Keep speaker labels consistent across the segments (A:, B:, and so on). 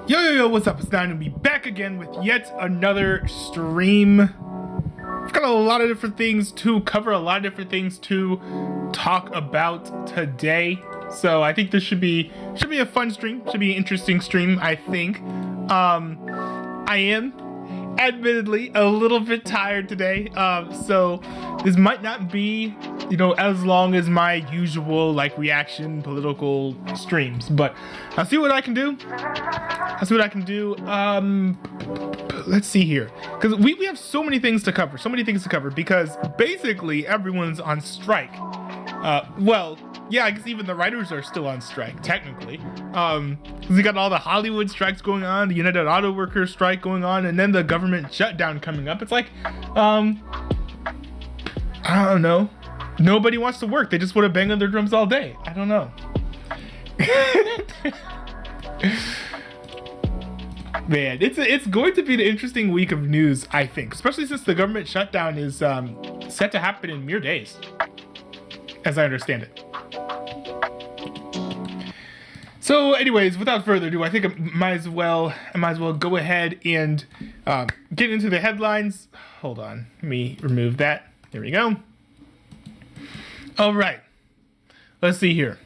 A: Yo, what's up? It's Nine and be back again with yet another stream. I've got a lot of different things to cover, a lot of different things to talk about today. So I think this should be a fun stream, should be an interesting stream, I think. I am admittedly a little bit tired today. So this might not be, as long as my usual reaction political streams, but I'll see what I can do. Let's see here, because we have so many things to cover, because basically everyone's on strike. Well, yeah, I guess even the writers are still on strike, technically. We got all the Hollywood strikes going on, the United Auto Workers strike going on, and then the government shutdown coming up. It's like, I don't know. Nobody wants to work. They just want to bang on their drums all day. I don't know. Man, it's going to be an interesting week of news, I think, especially since the government shutdown is set to happen in mere days, as I understand it. So, anyways, without further ado, I think I might as well go ahead and get into the headlines. Hold on, let me remove that. There we go. All right, let's see here.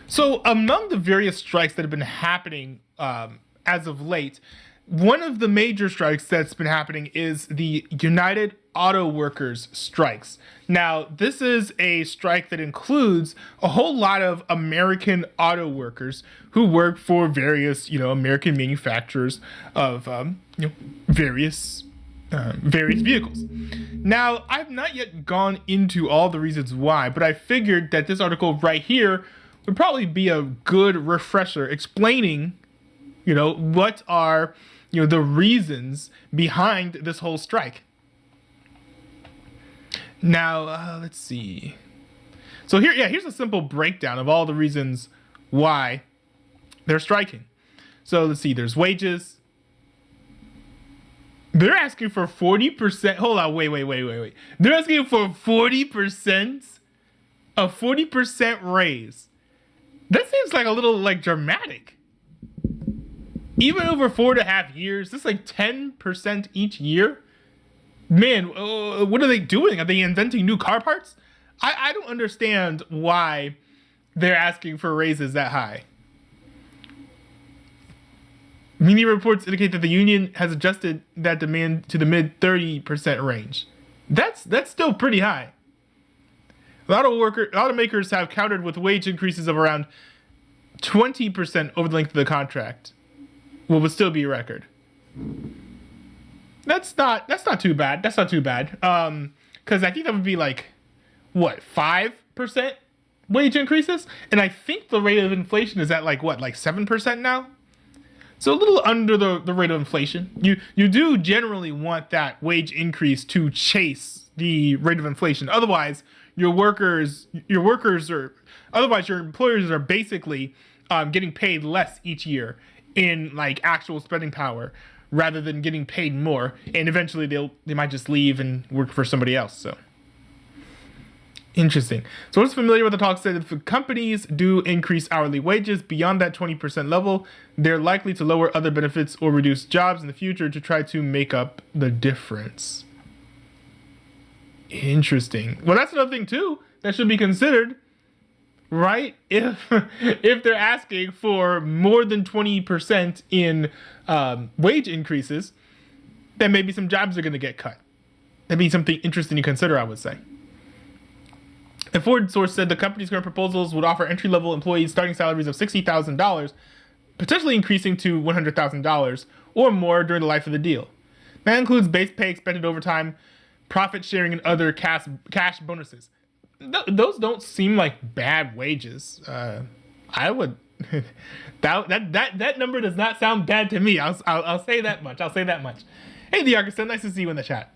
A: So, among the various strikes that have been happening as of late, one of the major strikes that's been happening is the United Auto Workers strikes. Now, this is a strike that includes a whole lot of American auto workers who work for various, American manufacturers of, various vehicles. Now, I've not yet gone into all the reasons why, but I figured that this article right here would probably be a good refresher explaining, what are, the reasons behind this whole strike. Now, let's see. So here's a simple breakdown of all the reasons why they're striking. So let's see, there's wages. They're asking for 40%. Hold on, wait. They're asking for 40%, a 40% raise. That seems like a little dramatic. Even over 4.5 years, this is 10% each year. Man, what are they doing? Are they inventing new car parts? I don't understand why they're asking for raises that high. Media reports indicate that the union has adjusted that demand to the mid 30% range. That's still pretty high. Automakers have countered with wage increases of around 20% over the length of the contract. What would still be a record. That's not too bad. Because I think that would be 5% wage increases? And I think the rate of inflation is at 7% now? So a little under the rate of inflation. You do generally want that wage increase to chase the rate of inflation. Otherwise, your employers are basically getting paid less each year in actual spending power, rather than getting paid more, and eventually they might just leave and work for somebody else. So interesting. So what's familiar with the talk said, if companies do increase hourly wages beyond that 20% level, they're likely to lower other benefits or reduce jobs in the future to try to make up the difference. Interesting. Well, that's another thing too that should be considered, right? If they're asking for more than 20% in wage increases, then maybe some jobs are going to get cut. That'd be something interesting to consider, I would say. A Ford source said the company's current proposals would offer entry-level employees starting salaries of $60,000, potentially increasing to $100,000 or more during the life of the deal. That includes base pay, expected overtime, profit sharing, and other cash bonuses. Those don't seem like bad wages. I would that number does not sound bad to me. I'll say that much. Hey, the Arkansas, nice to see you in the chat.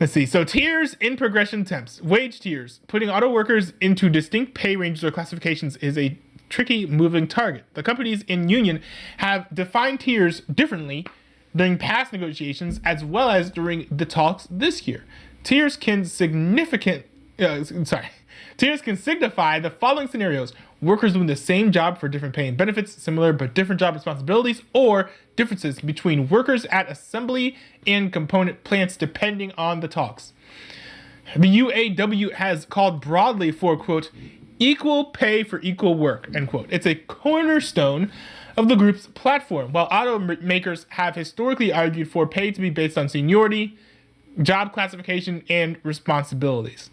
A: Let's see. So tiers in progression temps, wage tiers, putting auto workers into distinct pay ranges or classifications is a tricky moving target. The companies in union have defined tiers differently during past negotiations as well as during the talks this year. Tiers can signify the following scenarios: workers doing the same job for different pay and benefits, similar but different job responsibilities, or differences between workers at assembly and component plants depending on the talks. The UAW has called broadly for, quote, equal pay for equal work, end quote. It's a cornerstone of the group's platform, while automakers have historically argued for pay to be based on seniority, job classification, and responsibilities.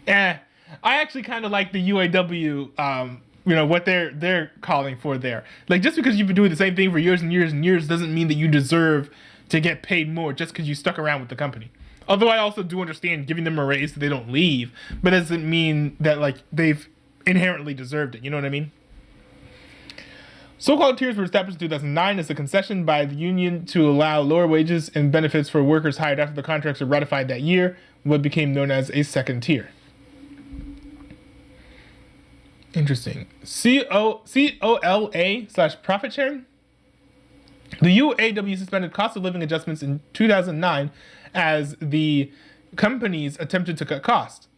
A: I actually kind of like the UAW, what they're calling for there. Like, just because you've been doing the same thing for years and years and years doesn't mean that you deserve to get paid more just because you stuck around with the company. Although I also do understand giving them a raise so they don't leave, but that doesn't mean that, like, they've inherently deserved it. You know what I mean? So-called tiers were established in 2009 as a concession by the union to allow lower wages and benefits for workers hired after the contracts were ratified that year, what became known as a second tier. Interesting. COLA/profit sharing? The UAW suspended cost of living adjustments in 2009 as the companies attempted to cut costs.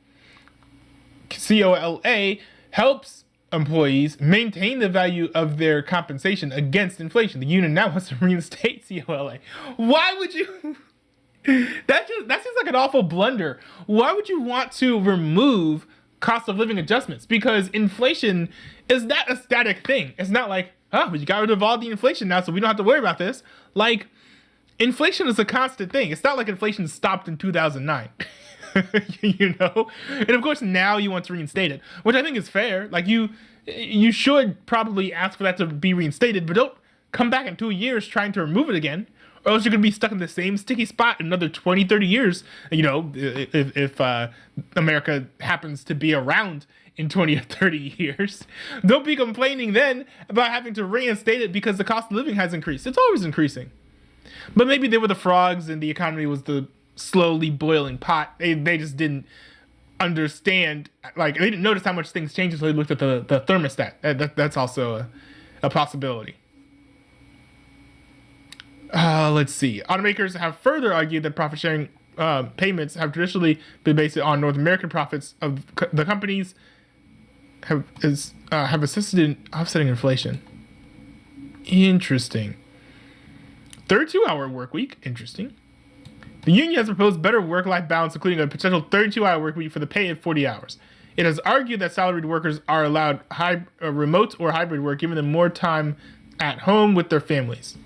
A: COLA helps employees maintain the value of their compensation against inflation. The union now wants to reinstate COLA. Why would you? That seems like an awful blunder. Why would you want to remove cost of living adjustments? Because inflation is not a static thing. It's not like, but you got rid of all the inflation now, so we don't have to worry about this. Like, inflation is a constant thing. It's not like inflation stopped in 2009. And of course now you want to reinstate it, which I think is fair. Like, you should probably ask for that to be reinstated, but don't come back in 2 years trying to remove it again, or else you're gonna be stuck in the same sticky spot in another 20-30 years, if America happens to be around in 20 or 30 years. Don't be complaining then about having to reinstate it because the cost of living has increased. It's always increasing. But maybe they were the frogs and the economy was the slowly boiling pot. They just didn't understand, like, they didn't notice how much things changed until they looked at the thermostat. That's also a possibility. Let's see. Automakers have further argued that profit sharing payments have traditionally been based on North American profits of the companies have assisted in offsetting inflation. Interesting. 32-hour work week. Interesting. The union has proposed better work-life balance, including a potential 32-hour work week for the pay of 40 hours. It has argued that salaried workers are allowed remote or hybrid work, giving them more time at home with their families.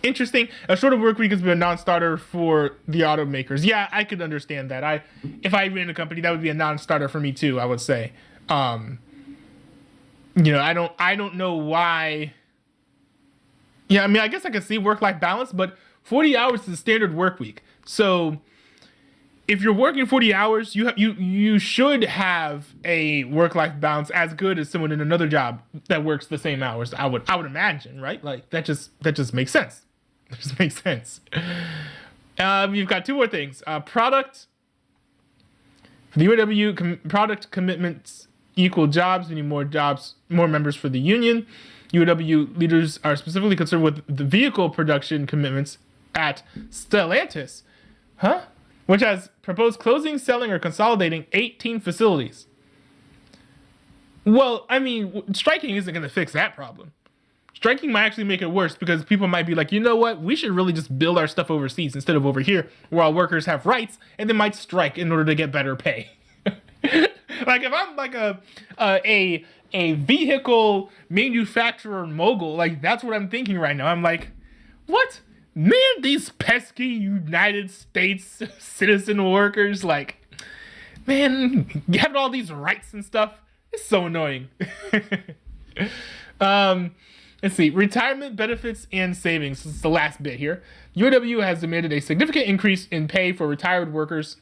A: Interesting. A shorter work week has been a non-starter for the automakers. Yeah, I could understand that. If I ran a company, that would be a non-starter for me too, I would say. I don't know why. Yeah, I mean, I guess I could see work-life balance, but 40 hours is the standard work week. So if you're working 40 hours, you should have a work-life balance as good as someone in another job that works the same hours. I would imagine, right? Like, that just makes sense. It just makes sense. You've got two more things. Product. For the UAW, product commitments equal jobs. We need more jobs, more members for the union. UAW leaders are specifically concerned with the vehicle production commitments at Stellantis, which has proposed closing, selling, or consolidating 18 facilities. Well, I mean, striking isn't going to fix that problem. Striking might actually make it worse because people might be like, you know what? We should really just build our stuff overseas instead of over here where all workers have rights, and they might strike in order to get better pay. Like, if I'm like a vehicle manufacturer mogul, like, that's what I'm thinking right now. I'm like, what? Man, these pesky United States citizen workers, like, man, having all these rights and stuff, it's so annoying. Let's see. Retirement benefits and savings. This is the last bit here. UAW has demanded a significant increase in pay for retired workers.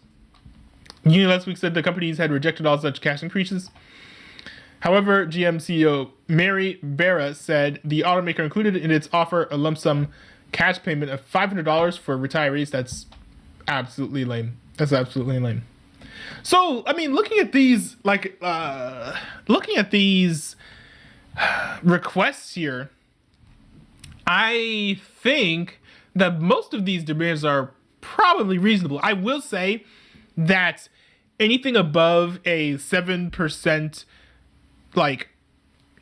A: Union last week said the companies had rejected all such cash increases. However, GM CEO Mary Barra said the automaker included in its offer a lump sum cash payment of $500 for retirees. That's absolutely lame. So, I mean, looking at these requests here, I think that most of these demands are probably reasonable. I will say that anything above a 7% like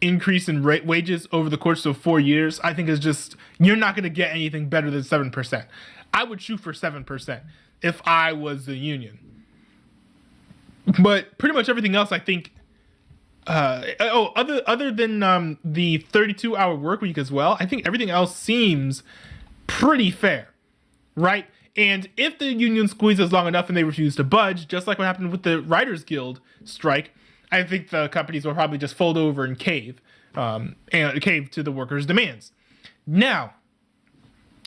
A: increase in wages over the course of 4 years, I think is just, you're not going to get anything better than 7%. I would shoot for 7% if I was the union. But pretty much everything else, I think, other than the 32-hour work week as well, I think everything else seems pretty fair, right? And if the union squeezes long enough and they refuse to budge, just like what happened with the Writers Guild strike, I think the companies will probably just fold over and cave to the workers' demands. Now,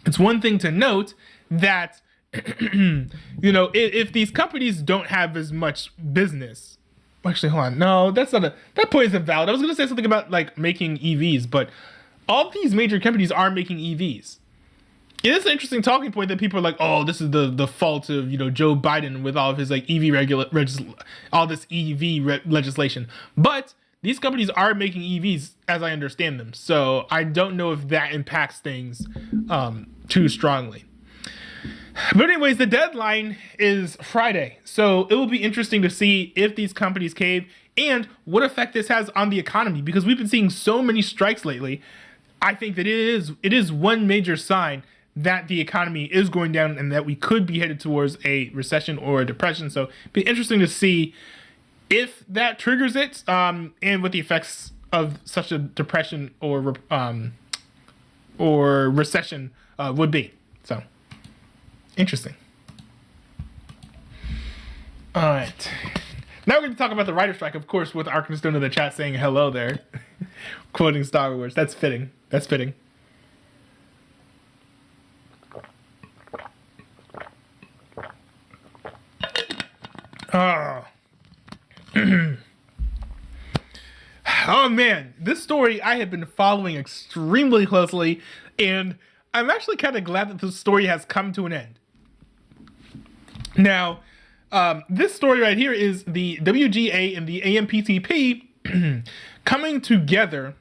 A: it's one thing to note that if these companies don't have as much business, actually, hold on, no, that point isn't valid. I was going to say something about like making EVs, but all these major companies are making EVs. It is an interesting talking point that people are like, oh, this is the fault of Joe Biden with all of his like all this EV legislation. But these companies are making EVs, as I understand them. So I don't know if that impacts things too strongly. But anyways, the deadline is Friday. So it will be interesting to see if these companies cave and what effect this has on the economy, because we've been seeing so many strikes lately. I think that it is one major sign that the economy is going down and that we could be headed towards a recession or a depression. So it'll be interesting to see if that triggers it, and what the effects of such a depression or recession would be. So interesting. All right. Now we're going to talk about the writer strike, of course, with Arkenstone in the chat saying hello there, quoting Star Wars. That's fitting. That's fitting. Oh. Oh man, this story I have been following extremely closely, and I'm actually kind of glad that the story has come to an end. Now, this story right here is the WGA and the AMPTP coming together,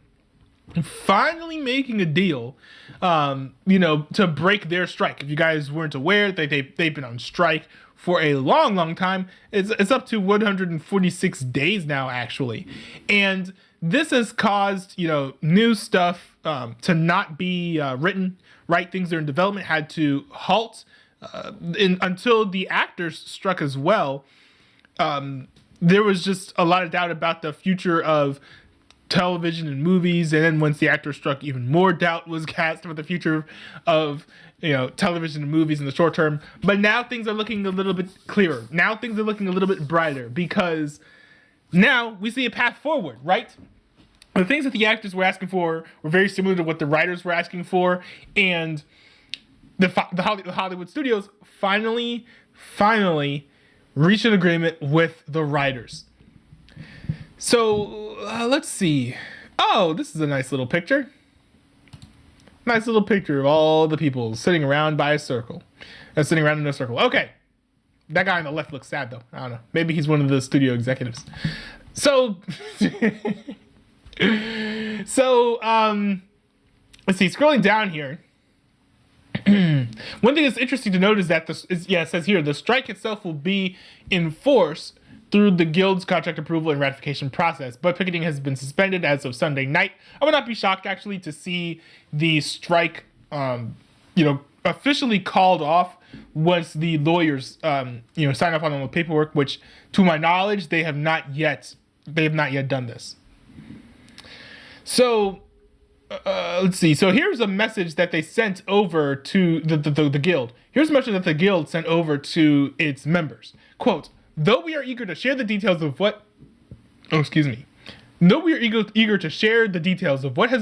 A: finally making a deal, to break their strike. If you guys weren't aware, they've been on strike for a long, long time. It's up to 146 days now, actually. And this has caused, new stuff to not be written, right? Things that are in development had to halt until the actors struck as well. There was just a lot of doubt about the future of television and movies, and then once the actors struck, even more doubt was cast about the future of television and movies in the short term. But now things are looking a little bit clearer. Now things are looking a little bit brighter, because now we see a path forward, right? The things that the actors were asking for were very similar to what the writers were asking for, and the Hollywood studios finally reached an agreement with the writers. So let's see. Oh, this is a nice little picture. Nice little picture of all the people sitting around by a circle. Sitting around in a circle. Okay. That guy on the left looks sad, though. I don't know. Maybe he's one of the studio executives. So, let's see. Scrolling down here. One thing that's interesting to note is that it says here, the strike itself will be in force through the Guild's contract approval and ratification process, but picketing has been suspended as of Sunday night. I would not be shocked, actually, to see the strike, officially called off once the lawyers, sign off on all the paperwork, which, to my knowledge, they have not yet done this. So, let's see. So here's a message that they sent over to the Guild. Here's a message that the Guild sent over to its members. Quote, though we are eager to share the details of what has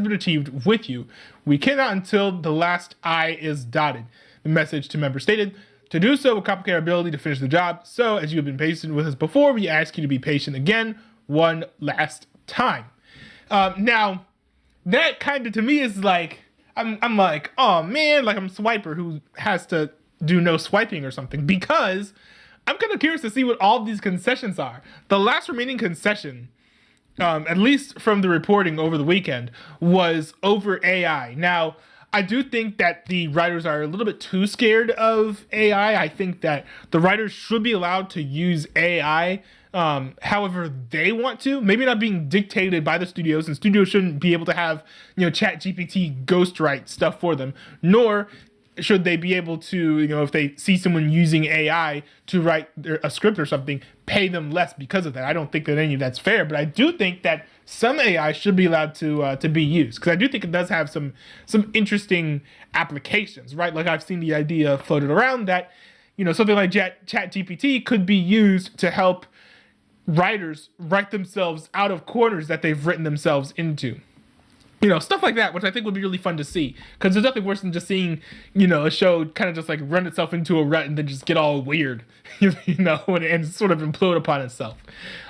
A: been achieved with you, we cannot until the last I is dotted. The message to members stated, to do so will complicate our ability to finish the job. So as you have been patient with us before, we ask you to be patient again one last time. Now, that kind of to me is like, I'm like, oh man, like I'm a swiper who has to do no swiping or something, because I'm kind of curious to see what all of these concessions are. The last remaining concession, at least from the reporting over the weekend, was over AI. Now, I do think that the writers are a little bit too scared of AI. I think that the writers should be allowed to use AI however they want to, maybe not being dictated by the studios, and studios shouldn't be able to have, Chat GPT ghostwrite stuff for them, nor should they be able to, if they see someone using AI to write a script or something, pay them less because of that. I don't think that any of that's fair, but I do think that some AI should be allowed to be used, because I do think it does have some interesting applications, right? Like I've seen the idea floated around that, something like Chat GPT could be used to help writers write themselves out of corners that they've written themselves into. Stuff like that, which I think would be really fun to see. Because there's nothing worse than just seeing, a show kind of just like run itself into a rut and then just get all weird, and sort of implode upon itself.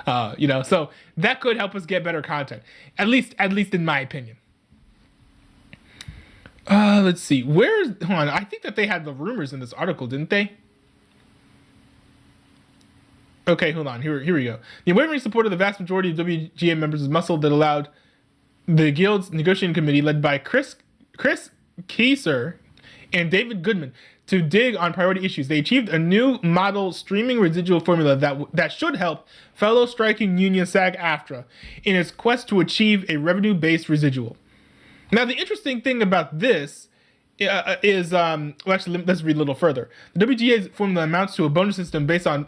A: So that could help us get better content, at least in my opinion. Let's see. Hold on. I think that they had the rumors in this article, didn't they? Okay, hold on. Here we go. The unwavering support of the vast majority of WGA members is muscle that allowed the Guild's negotiating committee, led by Chris Kieser and David Goodman, to dig on priority issues. They achieved a new model streaming residual formula that should help fellow striking union SAG-AFTRA in its quest to achieve a revenue-based residual. Now, the interesting thing about this is let's read a little further. The WGA's formula amounts to a bonus system based on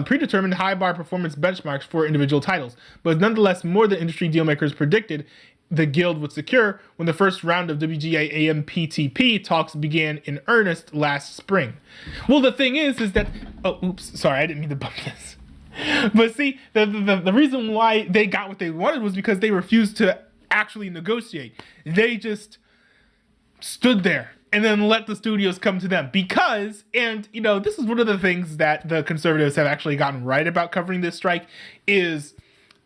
A: predetermined high bar performance benchmarks for individual titles, but is nonetheless more than industry dealmakers predicted the Guild would secure when the first round of WGA AMPTP talks began in earnest last spring. Well, the thing is that sorry, I didn't mean to bump this. But see, the reason why they got what they wanted was because they refused to actually negotiate. They just stood there and then let the studios come to them because, and this is one of the things that the conservatives have actually gotten right about covering this strike, is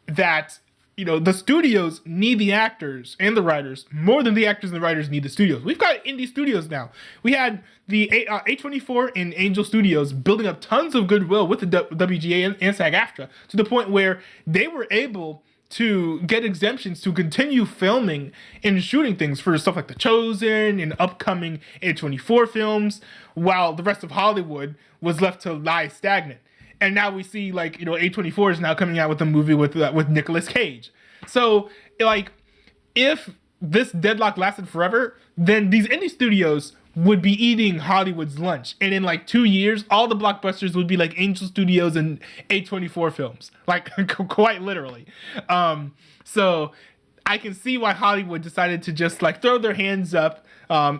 A: that the studios need the actors and the writers more than the actors and the writers need the studios. We've got indie studios now. We had the A24 and Angel Studios building up tons of goodwill with the WGA and SAG-AFTRA to the point where they were able to get exemptions to continue filming and shooting things for stuff like The Chosen and upcoming A24 films, while the rest of Hollywood was left to lie stagnant. And now we see A24 is now coming out with a movie with Nicolas Cage. So if this deadlock lasted forever, then these indie studios would be eating Hollywood's lunch. And in 2 years, all the blockbusters would be like Angel Studios and A24 films. Quite literally. So I can see why Hollywood decided to just throw their hands up,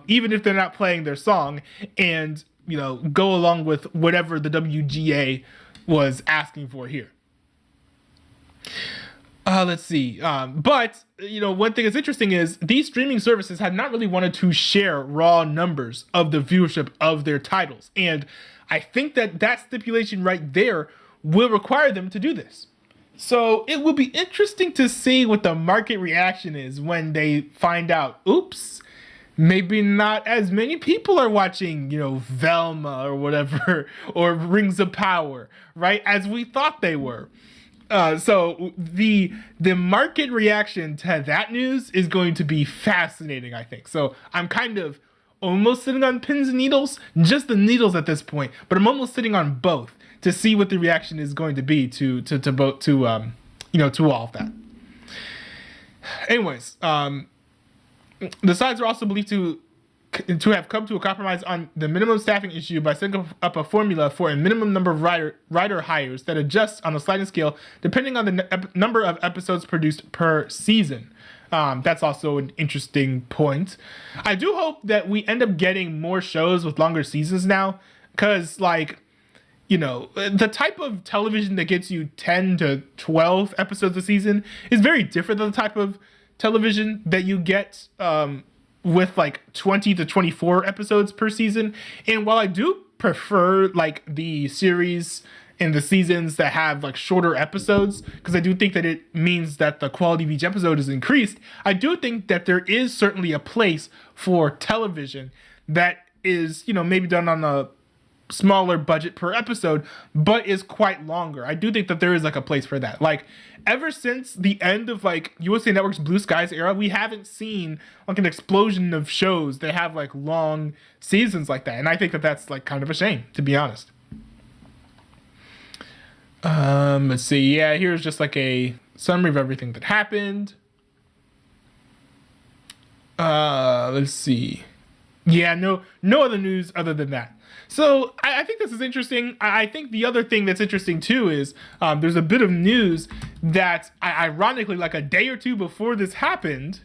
A: even if they're not playing their song, and, go along with whatever the WGA was asking for here. Let's see. But, one thing that's interesting is these streaming services had not really wanted to share raw numbers of the viewership of their titles. And I think that stipulation right there will require them to do this. So it will be interesting to see what the market reaction is when they find out, oops, maybe not as many people are watching, Velma or whatever, or Rings of Power, right, as we thought they were. So the market reaction to that news is going to be fascinating, I think. So I'm kind of almost sitting on pins and needles, just the needles at this point, but I'm almost sitting on both to see what the reaction is going to be to both to all of that. Anyways, the sides are also believed to have come to a compromise on the minimum staffing issue by setting up a formula for a minimum number of writer hires that adjusts on a sliding scale depending on the number of episodes produced per season. That's also an interesting point. I do hope that we end up getting more shows with longer seasons now, because the type of television that gets you 10 to 12 episodes a season is very different than the type of television that you get with 20 to 24 episodes per season. And while I do prefer the series and the seasons that have shorter episodes, because I do think that it means that the quality of each episode is increased, I do think that there is certainly a place for television that is maybe done on a smaller budget per episode, but is quite longer. I do think that there is like a place for that. Like ever since the end of like USA Network's Blue Skies era, we haven't seen like an explosion of shows that have like long seasons like that. And I think that that's like kind of a shame, to be honest. Let's see. Yeah, here's just like a summary of everything that happened. Let's see. Yeah, no other news other than that. So I think this is interesting. I think the other thing that's interesting too is there's a bit of news that ironically, like a day or two before this happened,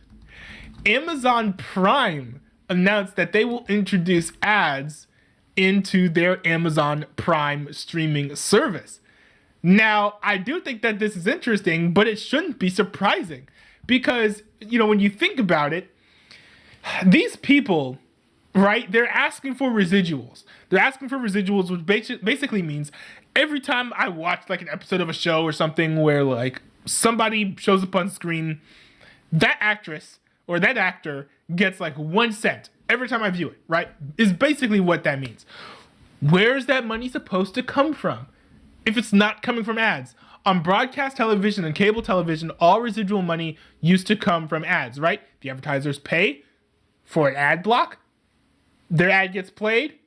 A: Amazon Prime announced that they will introduce ads into their Amazon Prime streaming service. Now, I do think that this is interesting, but it shouldn't be surprising because, you know, when you think about it, these people, right, they're asking for residuals. They're asking for residuals, which basically means every time I watch like an episode of a show or something where like somebody shows up on screen, that actress or that actor gets like 1 cent every time I view it, right? Is basically what that means. Where's that money supposed to come from if it's not coming from ads? On broadcast television and cable television, all residual money used to come from ads, right? The advertisers pay for an ad block. Their ad gets played.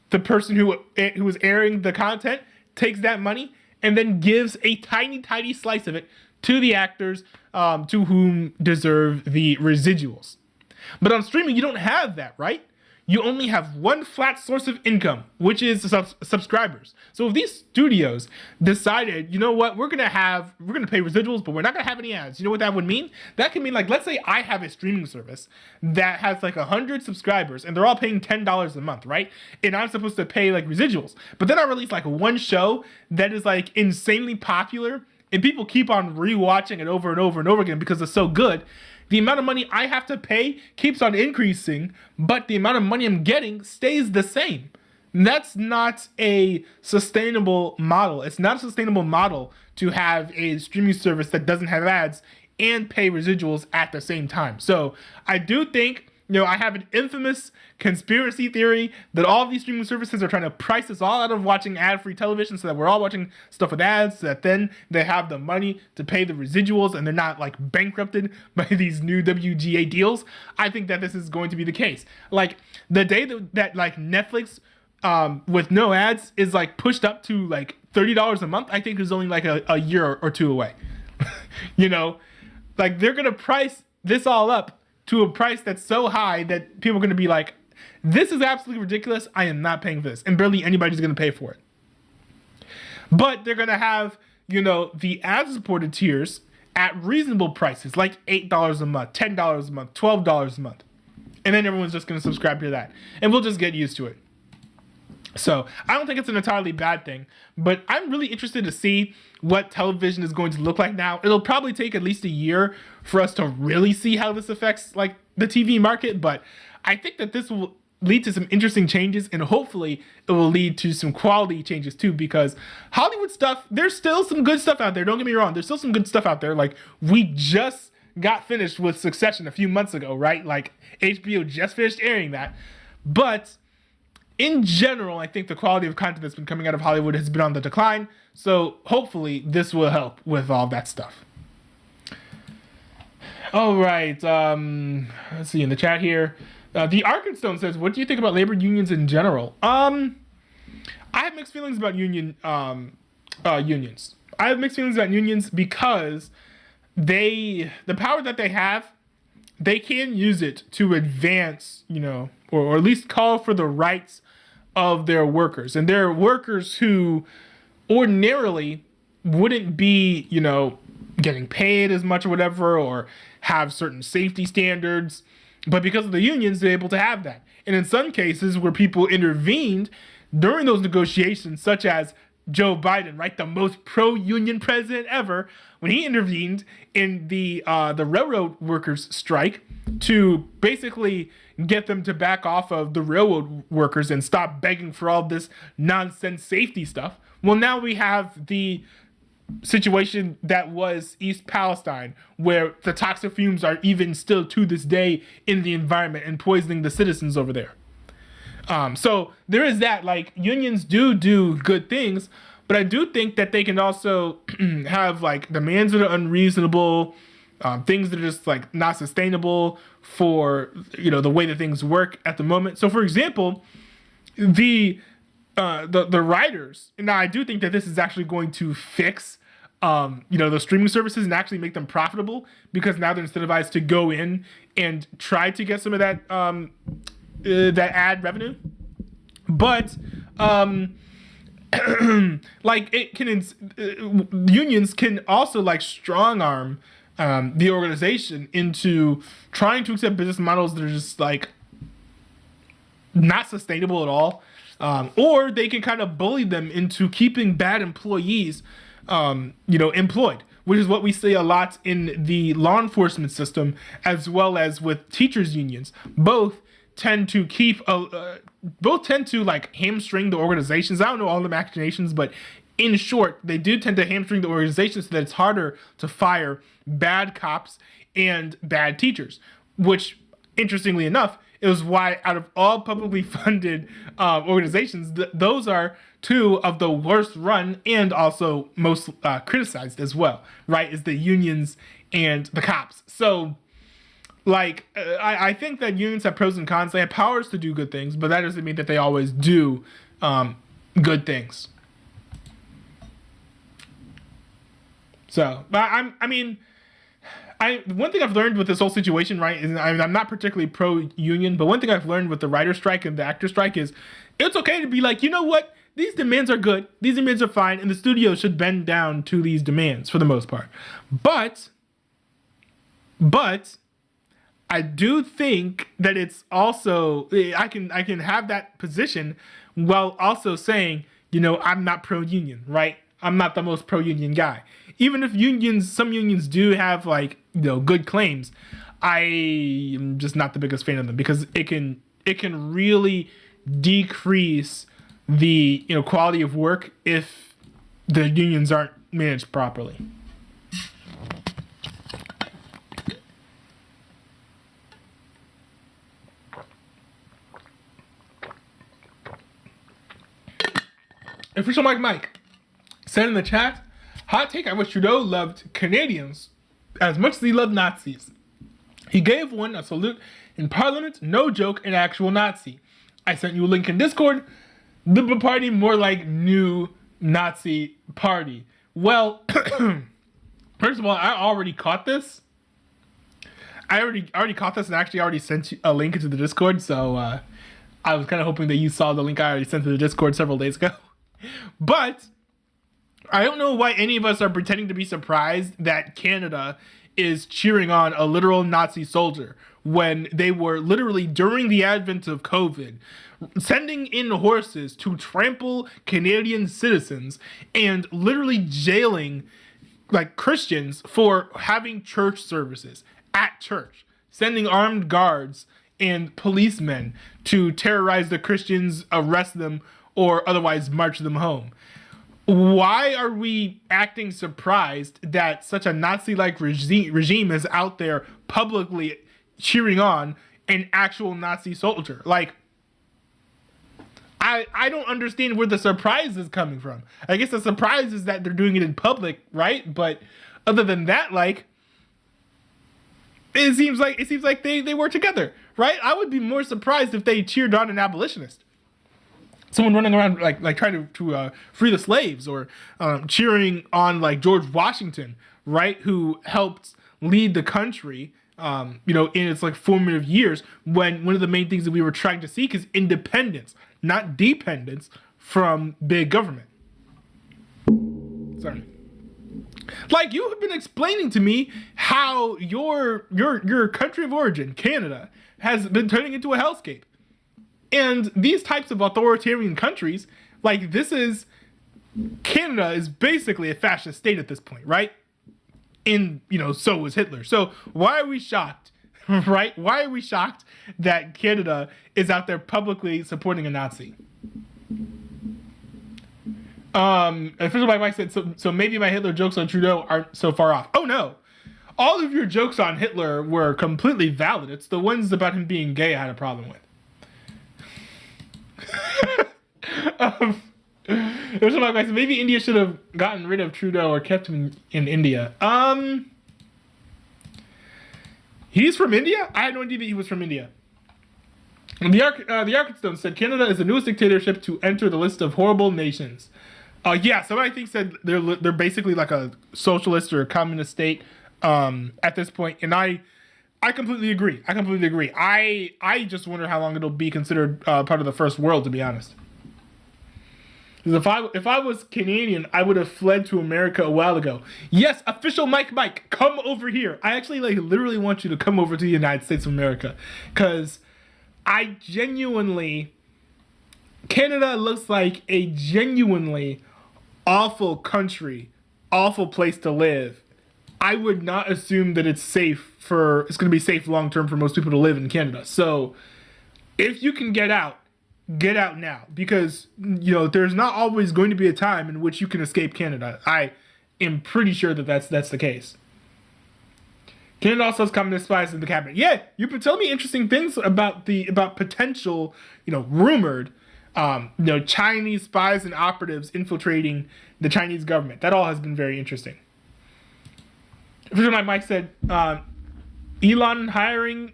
A: The person who is airing the content takes that money and then gives a tiny, tiny slice of it to the actors to whom deserve the residuals. But on streaming, you don't have that, right? You only have one flat source of income, which is subscribers. So if these studios decided, you know what, we're gonna pay residuals, but we're not gonna have any ads. You know what that would mean? That could mean like, let's say I have a streaming service that has like 100 subscribers and they're all paying $10 a month, right? And I'm supposed to pay like residuals. But then I release like one show that is like insanely popular and people keep on rewatching it over and over and over again because it's so good. The amount of money I have to pay keeps on increasing, but the amount of money I'm getting stays the same. That's not a sustainable model. It's not a sustainable model to have a streaming service that doesn't have ads and pay residuals at the same time. So I do think, you know, I have an infamous conspiracy theory that all of these streaming services are trying to price us all out of watching ad-free television so that we're all watching stuff with ads, so that then they have the money to pay the residuals and they're not like bankrupted by these new WGA deals. I think that this is going to be the case. Like the day that like Netflix with no ads is like pushed up to like $30 a month, I think is only like a year or two away. You know, like they're going to price this all up to a price that's so high that people are going to be like, this is absolutely ridiculous. I am not paying for this. And barely anybody's going to pay for it. But they're going to have, you know, the ad-supported tiers at reasonable prices, like $8 a month, $10 a month, $12 a month. And then everyone's just going to subscribe to that. And we'll just get used to it. So I don't think it's an entirely bad thing, but I'm really interested to see what television is going to look like now. It'll probably take at least a year for us to really see how this affects like the TV market, but I think that this will lead to some interesting changes and hopefully it will lead to some quality changes too, because Hollywood stuff, there's still some good stuff out there. Don't get me wrong. There's still some good stuff out there. Like we just got finished with Succession a few months ago, right? Like HBO just finished airing that, but in general, I think the quality of content that's been coming out of Hollywood has been on the decline. So hopefully this will help with all that stuff. All right. Let's see in the chat here. The Arkenstone says, what do you think about labor unions in general? I have mixed feelings about unions. I have mixed feelings about unions because the power that they have, they can use it to advance, you know, or at least call for the rights of their workers. And they're workers who ordinarily wouldn't be, you know, getting paid as much or whatever, or have certain safety standards. But because of the unions, they're able to have that. And in some cases where people intervened during those negotiations, such as Joe Biden, right, the most pro-union president ever, when he intervened in the railroad workers' strike to basically get them to back off of the railroad workers and stop begging for all this nonsense safety stuff. Well, now we have the situation that was East Palestine, where the toxic fumes are even still to this day in the environment and poisoning the citizens over there. So there is that. Like, unions do good things, but I do think that they can also have like demands that are unreasonable, things that are just like not sustainable for the way that things work at the moment. So, for example, the writers. Now, I do think that this is actually going to fix the streaming services and actually make them profitable, because now they're incentivized to go in and try to get some of that that ad revenue. But like it can unions can also like strong arm the organization into trying to accept business models that are just like not sustainable at all. Or they can kind of bully them into keeping bad employees, employed, which is what we see a lot in the law enforcement system, as well as with teachers unions. Both tend to like hamstring the organizations. I don't know all the machinations, but in short, they do tend to hamstring the organization so that it's harder to fire bad cops and bad teachers, which, interestingly enough, is why out of all publicly funded organizations, those are two of the worst run and also most criticized as well, right? Is the unions and the cops. So, like, I think that unions have pros and cons. They have powers to do good things, but that doesn't mean that they always do good things. So, but one thing I've learned with this whole situation, right, is I'm not particularly pro-union, but one thing I've learned with the writer strike and the actor strike is it's okay to be like, you know what? These demands are good. These demands are fine, and the studio should bend down to these demands for the most part. But I do think that it's also I can have that position while also saying, I'm not pro-union, right? I'm not the most pro-union guy. Even if some unions do have like, good claims, I am just not the biggest fan of them, because it can really decrease the quality of work if the unions aren't managed properly. Official Mike said in the chat, hot take, I wish Trudeau loved Canadians as much as he loved Nazis. He gave one a salute in Parliament, no joke, an actual Nazi. I sent you a link in Discord. Liberal Party, more like new Nazi party. Well, first of all, I already caught this. I already caught this and actually already sent you a link into the Discord, so I was kind of hoping that you saw the link I already sent to the Discord several days ago. But I don't know why any of us are pretending to be surprised that Canada is cheering on a literal Nazi soldier when they were literally, during the advent of COVID, sending in horses to trample Canadian citizens and literally jailing like Christians for having church services at church, sending armed guards and policemen to terrorize the Christians, arrest them, or otherwise march them home. Why are we acting surprised that such a Nazi-like regime is out there publicly cheering on an actual Nazi soldier? Like, I don't understand where the surprise is coming from. I guess the surprise is that they're doing it in public, right? But other than that, like, it seems like they work together, right? I would be more surprised if they cheered on an abolitionist. Someone running around like trying to free the slaves, or cheering on like George Washington, right, who helped lead the country, in its like formative years, when one of the main things that we were trying to seek is independence, not dependence from big government. Sorry. Like, you have been explaining to me how your country of origin, Canada, has been turning into a hellscape. And these types of authoritarian countries, like, Canada is basically a fascist state at this point, right? And, so was Hitler. So why are we shocked, right? Why are we shocked that Canada is out there publicly supporting a Nazi? Official by Mike said, so maybe my Hitler jokes on Trudeau aren't so far off. Oh, no. All of your jokes on Hitler were completely valid. It's the ones about him being gay I had a problem with. um, there's my advice. Maybe India should have gotten rid of Trudeau or kept him in India. He's from India? I had no idea that he was from India. The Arkenstone said Canada is the newest dictatorship to enter the list of horrible nations. Yeah, somebody I think said they're basically like a socialist or a communist state at this point, and I completely agree. I just wonder how long it'll be considered part of the first world, to be honest. If I was Canadian, I would have fled to America a while ago. Yes, official Mike, come over here. I actually literally want you to come over to the United States of America, because I genuinely, Canada looks like a genuinely awful country, awful place to live. I would not assume that it's going to be safe long term for most people to live in Canada. So if you can get out now, because there's not always going to be a time in which you can escape Canada. I am pretty sure that that's the case. Canada also has communist spies in the cabinet. Yeah, you've been telling me interesting things about potential, rumored, Chinese spies and operatives infiltrating the Chinese government. That all has been very interesting. Like Mike said, Elon hiring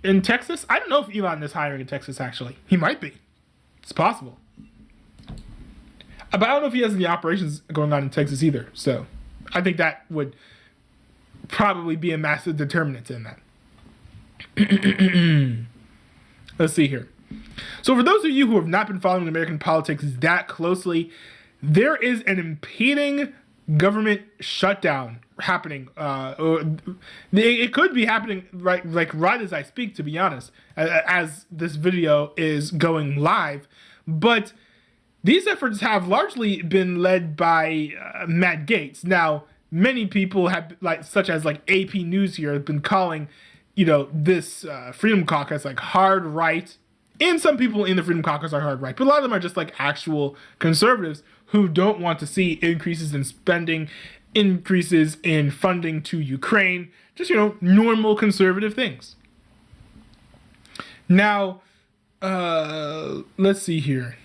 A: in Texas. I don't know if Elon is hiring in Texas, actually. He might be. It's possible. But I don't know if he has any operations going on in Texas either. So I think that would probably be a massive determinant in that. Let's see here. So for those of you who have not been following American politics that closely, there is an impending government shutdown happening. It could be happening right as I speak, to be honest, as this video is going live. But these efforts have largely been led by Matt Gaetz. Now, many people have, such as AP News here, have been calling, this Freedom Caucus hard right. And some people in the Freedom Caucus are hard right, but a lot of them are just actual conservatives who don't want to see increases in spending, increases in funding to Ukraine, just, normal conservative things. Now, let's see here.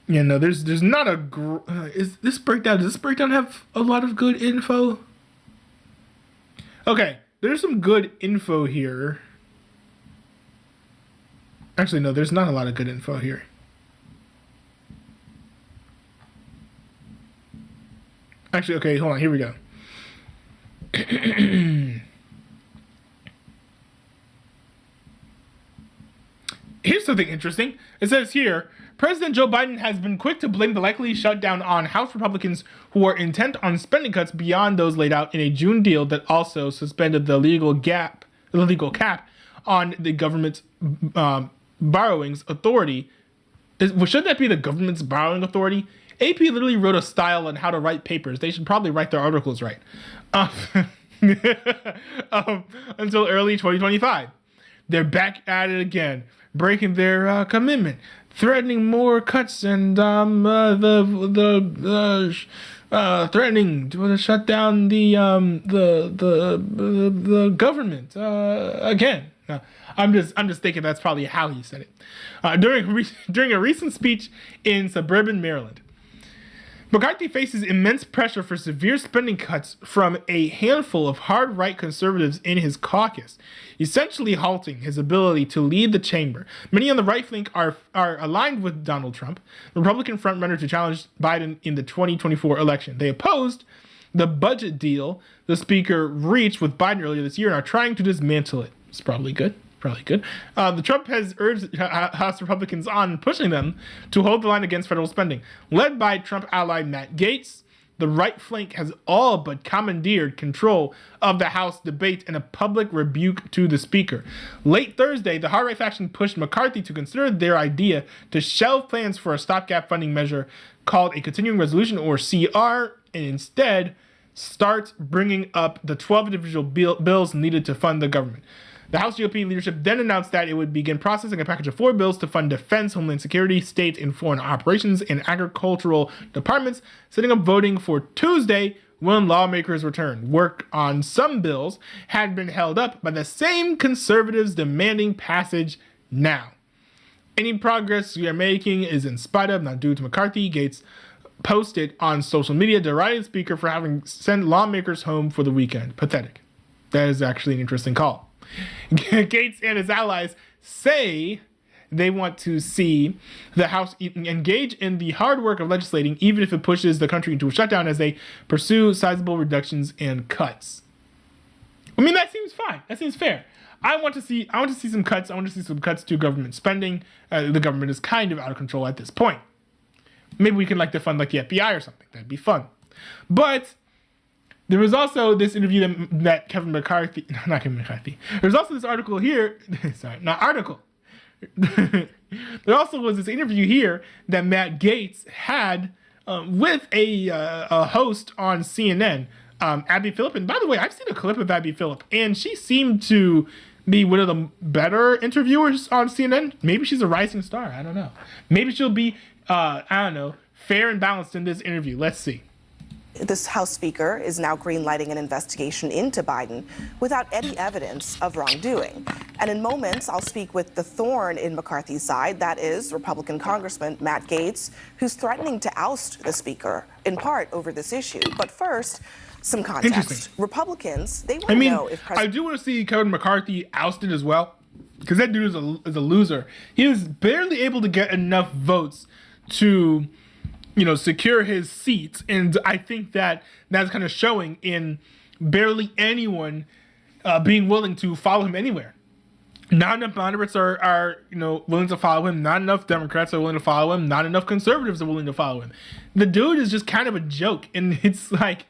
A: There's not a, does this breakdown have a lot of good info? Okay, there's some good info here. Actually, no, there's not a lot of good info here. Actually, okay, hold on. Here we go. Here's something interesting. It says here, President Joe Biden has been quick to blame the likely shutdown on House Republicans who are intent on spending cuts beyond those laid out in a June deal that also suspended the legal cap on the government's borrowings authority. Should that be the government's borrowing authority? AP literally wrote a style on how to write papers. They should probably write their articles right. Until early 2025. They're back at it again, breaking their commitment, threatening more cuts, and threatening to shut down the government again. I'm just thinking that's probably how he said it. During a recent speech in suburban Maryland, McCarthy faces immense pressure for severe spending cuts from a handful of hard-right conservatives in his caucus, essentially halting his ability to lead the chamber. Many on the right flank are aligned with Donald Trump, the Republican frontrunner to challenge Biden in the 2024 election. They opposed the budget deal the speaker reached with Biden earlier this year and are trying to dismantle it. It's probably good. The Trump has urged House Republicans on pushing them to hold the line against federal spending. Led by Trump ally Matt Gaetz, the right flank has all but commandeered control of the House debate in a public rebuke to the speaker. Late Thursday, the hard right faction pushed McCarthy to consider their idea to shelve plans for a stopgap funding measure called a continuing resolution, or CR, and instead start bringing up the 12 individual bills needed to fund the government. The House GOP leadership then announced that it would begin processing a package of 4 bills to fund defense, homeland security, state and foreign operations, and agricultural departments, setting up voting for Tuesday when lawmakers return. Work on some bills had been held up by the same conservatives demanding passage now. Any progress we are making is in spite of, not due to McCarthy. Gaetz posted on social media deriding Speaker for having sent lawmakers home for the weekend. Pathetic. That is actually an interesting call. Gaetz and his allies say they want to see the House engage in the hard work of legislating, even if it pushes the country into a shutdown as they pursue sizable reductions and cuts. I mean, that seems fine. That seems fair. I want to see some cuts. I want to see some cuts to government spending. The government is kind of out of control at this point. Maybe we can defund the FBI or something. That'd be fun. But there was also this interview that Kevin McCarthy, not Kevin McCarthy. There's also this article here. Sorry, not article. There also was this interview here that Matt Gaetz had with a host on CNN, Abby Phillip. And by the way, I've seen a clip of Abby Phillip, and she seemed to be one of the better interviewers on CNN. Maybe she's a rising star. I don't know. Maybe she'll be, fair and balanced in this interview. Let's see.
B: This House Speaker is now greenlighting an investigation into Biden without any evidence of wrongdoing. And in moments, I'll speak with the thorn in McCarthy's side, that is Republican Congressman Matt Gaetz, who's threatening to oust the Speaker, in part over this issue. But first, some context. Republicans, they want to know if
A: I do want to see Kevin McCarthy ousted as well, because that dude is a loser. He was barely able to get enough votes to secure his seats. And I think that's kind of showing in barely anyone being willing to follow him anywhere. Not enough moderates are willing to follow him. Not enough Democrats are willing to follow him. Not enough conservatives are willing to follow him. The dude is just kind of a joke. And it's like,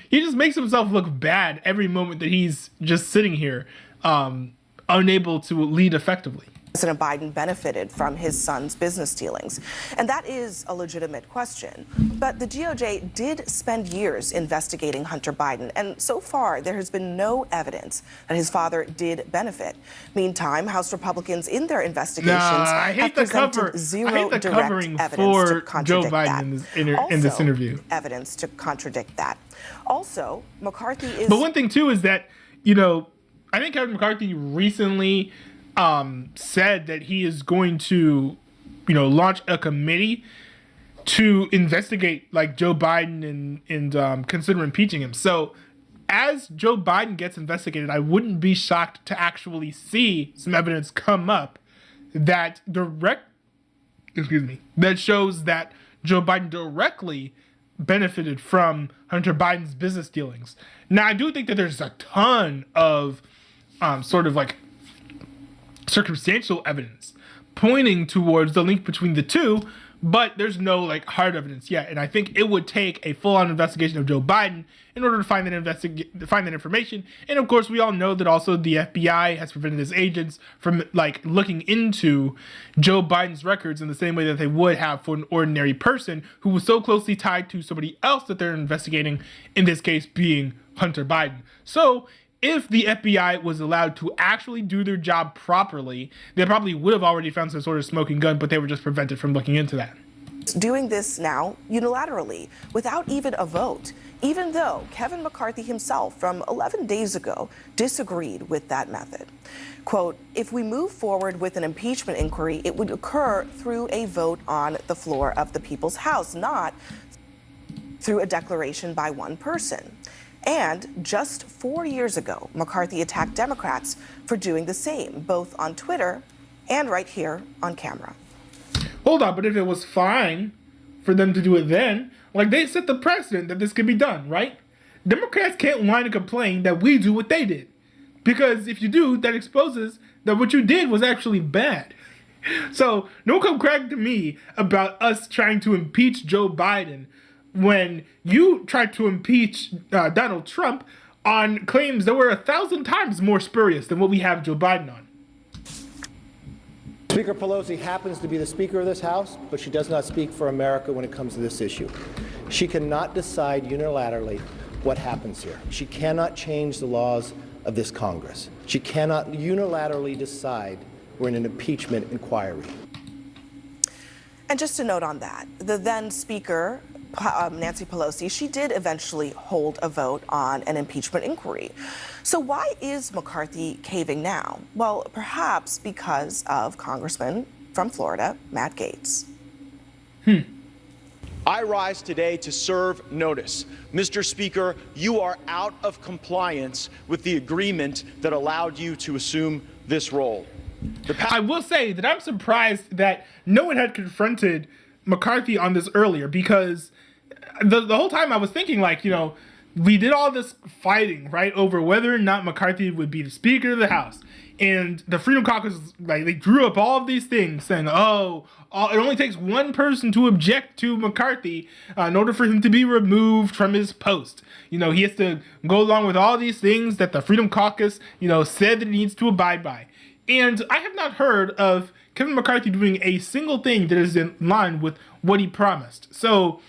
A: he just makes himself look bad every moment that he's just sitting here, unable to lead effectively.
B: President Biden benefited from his son's business dealings. And that is a legitimate question. But the DOJ did spend years investigating Hunter Biden, and so far there has been no evidence that his father did benefit. Meantime, House Republicans in their investigations have presented zero direct evidence to contradict
A: Joe Biden in this interview.
B: Evidence to contradict that. Also, McCarthy is...
A: But one thing, too, is that, I think Kevin McCarthy recently said that he is going to, launch a committee to investigate Joe Biden and consider impeaching him. So as Joe Biden gets investigated, I wouldn't be shocked to actually see some evidence come up that shows that Joe Biden directly benefited from Hunter Biden's business dealings. Now, I do think that there's a ton of circumstantial evidence pointing towards the link between the two, but there's no hard evidence yet. And I think it would take a full-on investigation of Joe Biden in order to find that information. And of course, we all know that also the FBI has prevented its agents from looking into Joe Biden's records in the same way that they would have for an ordinary person who was so closely tied to somebody else that they're investigating, in this case being Hunter Biden. So if the FBI was allowed to actually do their job properly, they probably would have already found some sort of smoking gun, but they were just prevented from looking into that.
B: Doing this now unilaterally, without even a vote, even though Kevin McCarthy himself from 11 days ago disagreed with that method. Quote, if we move forward with an impeachment inquiry, it would occur through a vote on the floor of the People's House, not through a declaration by one person. And just 4 years ago, McCarthy attacked Democrats for doing the same, both on Twitter and right here on camera.
A: Hold on, but if it was fine for them to do it then, they set the precedent that this could be done, right? Democrats can't whine and complain that we do what they did. Because if you do, that exposes that what you did was actually bad. So don't come crack to me about us trying to impeach Joe Biden when you tried to impeach Donald Trump on claims that were 1,000 times more spurious than what we have Joe Biden on.
C: Speaker Pelosi happens to be the Speaker of this House, but she does not speak for America when it comes to this issue. She cannot decide unilaterally what happens here. She cannot change the laws of this Congress. She cannot unilaterally decide we're in an impeachment inquiry.
B: And just a note on that, the then Speaker, Nancy Pelosi, she did eventually hold a vote on an impeachment inquiry. So why is McCarthy caving now? Well, perhaps because of Congressman From Florida, Matt Gaetz.
D: I rise today to serve notice. Mr. Speaker, you are out of compliance with the agreement that allowed you to assume this role.
A: I will say that I'm surprised that no one had confronted McCarthy on this earlier, because the whole time I was thinking, like, you know, we did all this fighting, right, over whether or not McCarthy would be the Speaker of the House. And the Freedom Caucus, like, they drew up all of these things saying, oh, it only takes one person to object to McCarthy in order for him to be removed from his post. You know, he has to go along with all these things that the Freedom Caucus, you know, said that he needs to abide by. And I have not heard of Kevin McCarthy doing a single thing that is in line with what he promised. So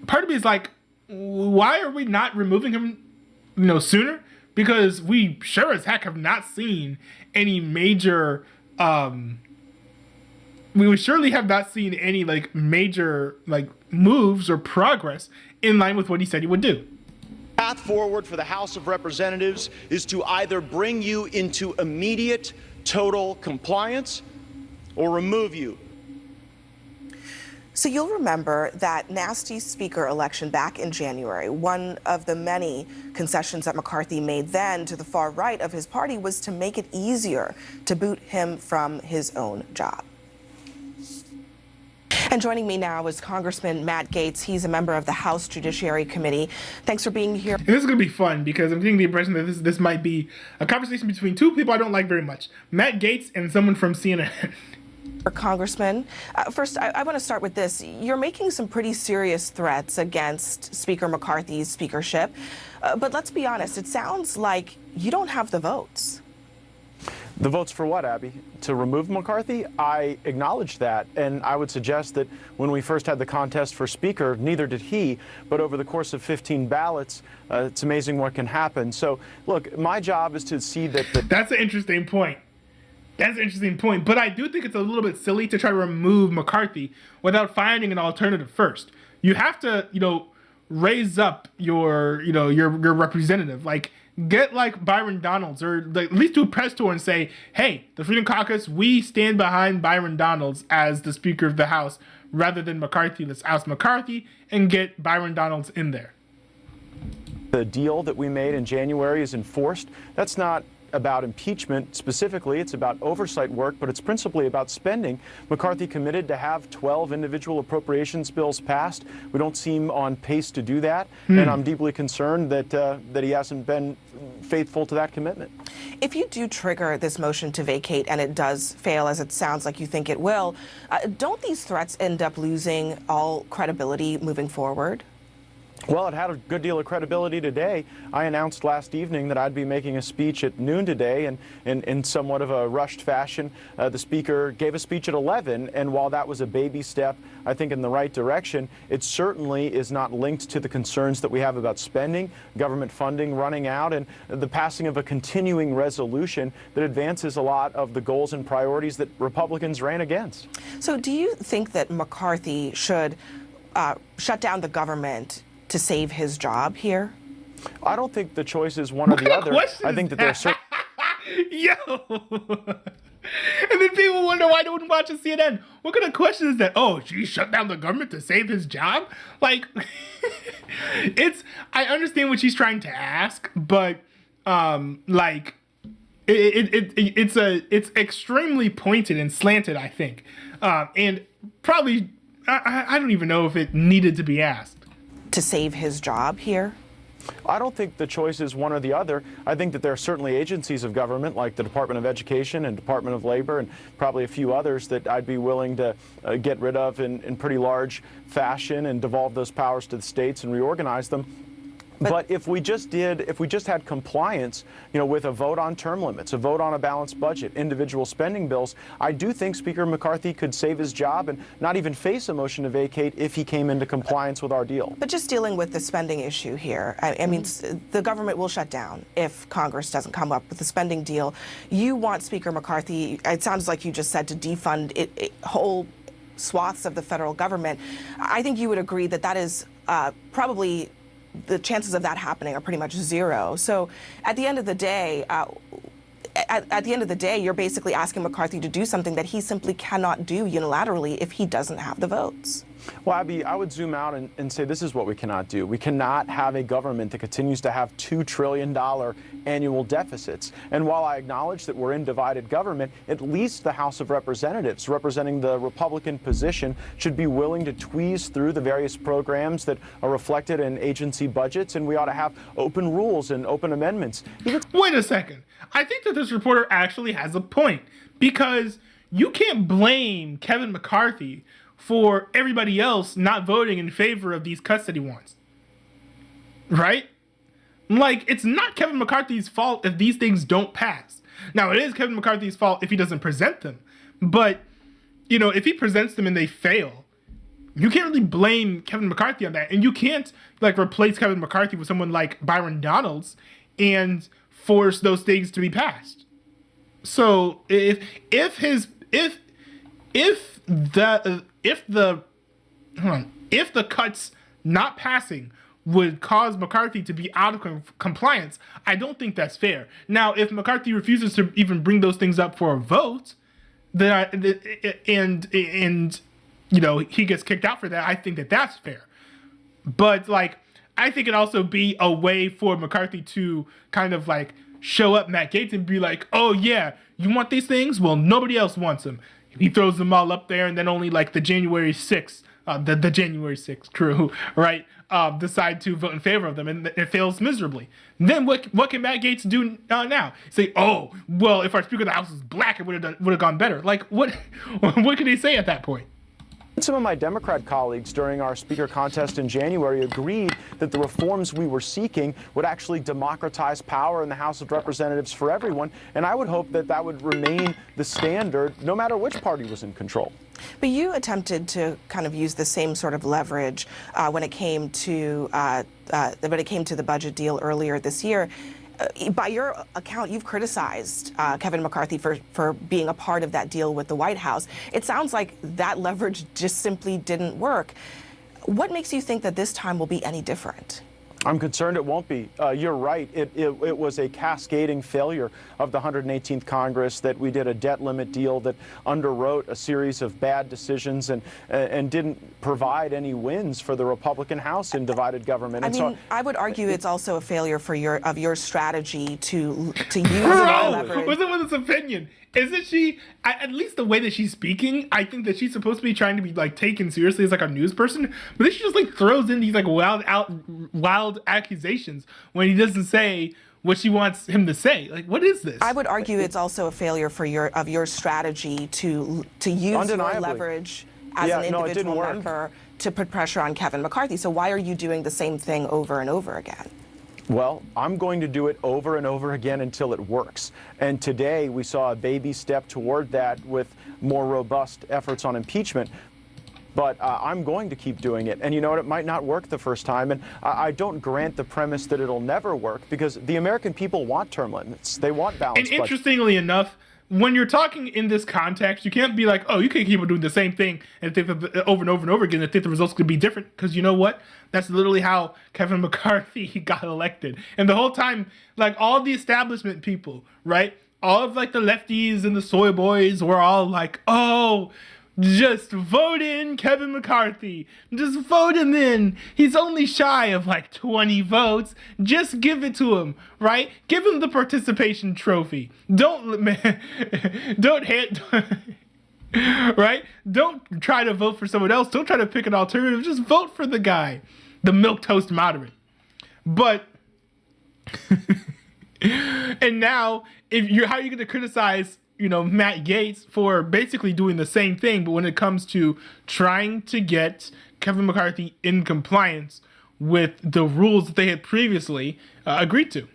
A: part of me is like, why are we not removing him, you know, sooner? Because we sure as heck have not seen any major, we would surely have not seen any like major like moves or progress in line with what he said he would do.
D: Path forward for the House of Representatives is to either bring you into immediate total compliance or remove you.
B: So you'll remember that nasty speaker election back in January. One of the many concessions that McCarthy made then to the far right of his party was to make it easier to boot him from his own job. And joining me now is Congressman Matt Gaetz. He's a member of the House Judiciary Committee. Thanks for being here.
A: And this is going to be fun because I'm getting the impression that this might be a conversation between two people I don't like very much. Matt Gaetz and someone from CNN.
B: Congressman, first, I want to start with this. You're making some pretty serious threats against Speaker McCarthy's speakership. But let's be honest, it sounds like you don't have the votes.
D: The votes for what, Abby? To remove McCarthy? I acknowledge that, and I would suggest that when we first had the contest for Speaker, neither did he, but over the course of 15 ballots, it's amazing what can happen. So, look, my job is to see that
A: That's an interesting point. That's an interesting point, but I do think it's a little bit silly to try to remove McCarthy without finding an alternative first. You have to, you know, raise up your, you know, your representative. Like, get like Byron Donalds, or like, at least do a press tour and say, hey, the Freedom Caucus, we stand behind Byron Donalds as the Speaker of the House rather than McCarthy. Let's oust McCarthy and get Byron Donalds in there.
D: the deal that we made in January is enforced. That's not about impeachment specifically. It's about oversight work, but it's principally about spending. McCarthy committed to have 12 individual appropriations bills passed. We don't seem on pace to do that, and I'm deeply concerned that that he hasn't been faithful to that commitment.
B: If you do trigger this motion to vacate and it does fail, as it sounds like you think it will, don't these threats end up losing all credibility moving forward?
D: Well, it had a good deal of credibility today. I announced last evening that I'd be making a speech at noon today, and in somewhat of a rushed fashion, the speaker gave a speech at 11, and while that was a baby step, I think in the right direction, it certainly is not linked to the concerns that we have about spending, government funding running out, and the passing of a continuing resolution that advances a lot of the goals and priorities that Republicans ran against.
B: So do you think that McCarthy should shut down the government to save his job here?
D: I don't think the choice is one or the other. I think that there are certain...
A: Yo! And then people wonder why they wouldn't watch CNN. What kind of question is that? Oh, she shut down the government to save his job? Like, I understand what she's trying to ask, but, like, it's extremely pointed and slanted, I think. And probably, I don't even know if it needed to be asked.
B: To save his job here?
D: I don't think the choice is one or the other. I think that there are certainly agencies of government like the Department of Education and Department of Labor and probably a few others that I'd be willing to get rid of in pretty large fashion and devolve those powers to the states and reorganize them. But if we just had compliance, with a vote on term limits, a vote on a balanced budget, individual spending bills, I do think Speaker McCarthy could save his job and not even face a motion to vacate if he came into compliance with our deal.
B: But just dealing with the spending issue here, I mean, the government will shut down if Congress doesn't come up with a spending deal. You want Speaker McCarthy, it sounds like you just said, to defund whole swaths of the federal government. I think you would agree that that is probably the chances of that happening are pretty much zero. So at the end of the day, at the end of the day, you're basically asking McCarthy to do something that he simply cannot do unilaterally if he doesn't have the votes.
D: Well, Abby, I would zoom out and say this is what we cannot do. We cannot have a government that continues to have $2 trillion annual deficits. And while I acknowledge that we're in divided government, at least the House of Representatives, representing the Republican position, should be willing to tweeze through the various programs that are reflected in agency budgets, and we ought to have open rules and open amendments.
A: Wait a second. I think that this reporter actually has a point, because you can't blame Kevin McCarthy for everybody else not voting in favor of these cuts that he wants. Right? Like, it's not Kevin McCarthy's fault if these things don't pass. Now, it is Kevin McCarthy's fault if he doesn't present them. But, you know, if he presents them and they fail, you can't really blame Kevin McCarthy on that. And you can't, like, replace Kevin McCarthy with someone like Byron Donalds and force those things to be passed. So if the cuts not passing would cause McCarthy to be out of compliance, I don't think that's fair. Now, if McCarthy refuses to even bring those things up for a vote, then and you know, he gets kicked out for that, I think that that's fair. But like, I think it'd also be a way for McCarthy to kind of like show up Matt Gaetz and be like, oh yeah, you want these things? Well, nobody else wants them. He throws them all up there, and then only like the January 6th, the January 6th crew, right, decide to vote in favor of them, and it fails miserably. And then what can Matt Gaetz do now? Say, oh, well, if our Speaker of the House was black, it would have gone better. Like, what can he say at that point?
D: Some of my Democrat colleagues during our speaker contest in January agreed that the reforms we were seeking would actually democratize power in the House of Representatives for everyone, and I would hope that that would remain the standard no matter which party was in control.
B: But you attempted to kind of use the same sort of leverage when it came to the budget deal earlier this year. By your account, you've criticized Kevin McCarthy for being a part of that deal with the White House. It sounds like that leverage just simply didn't work. What makes you think that this time will be any different?
D: I'm concerned it won't be. You're right. It was a cascading failure of the 118th Congress that we did a debt limit deal that underwrote a series of bad decisions and didn't provide any wins for the Republican House in divided government.
B: I mean, I would argue it's also a failure for your strategy to use leverage.
A: Listen with his opinion. Isn't she, at least the way that she's speaking, I think that she's supposed to be trying to be like taken seriously as like a news person, but then she just like throws in these like wild accusations when he doesn't say what she wants him to say. Like, what is this?
B: I would argue it's also a failure for your strategy to use your leverage as an individual member to put pressure on Kevin McCarthy. So why are you doing the same thing over and over again?
D: Well, I'm going to do it over and over again until it works. And today we saw a baby step toward that with more robust efforts on impeachment. But I'm going to keep doing it. And you know what? It might not work the first time. And I don't grant the premise that it'll never work, because the American people want term limits. They want balance.
A: And interestingly enough, when you're talking in this context, you can't be like, oh, you can't keep doing the same thing and think of over and over and over again and think the results could be different. Because you know what? That's literally how Kevin McCarthy got elected. And the whole time, like all the establishment people, right? All of like the lefties and the soy boys were all like, oh, just vote in Kevin McCarthy. Just vote him in. He's only shy of like 20 votes. Just give it to him, right? Give him the participation trophy. Don't hit, right? Don't try to vote for someone else. Don't try to pick an alternative. Just vote for the guy, the milquetoast moderate. But, and now, how are you going to criticize Matt Gaetz for basically doing the same thing, but when it comes to trying to get Kevin McCarthy in compliance with the rules that they had previously agreed to?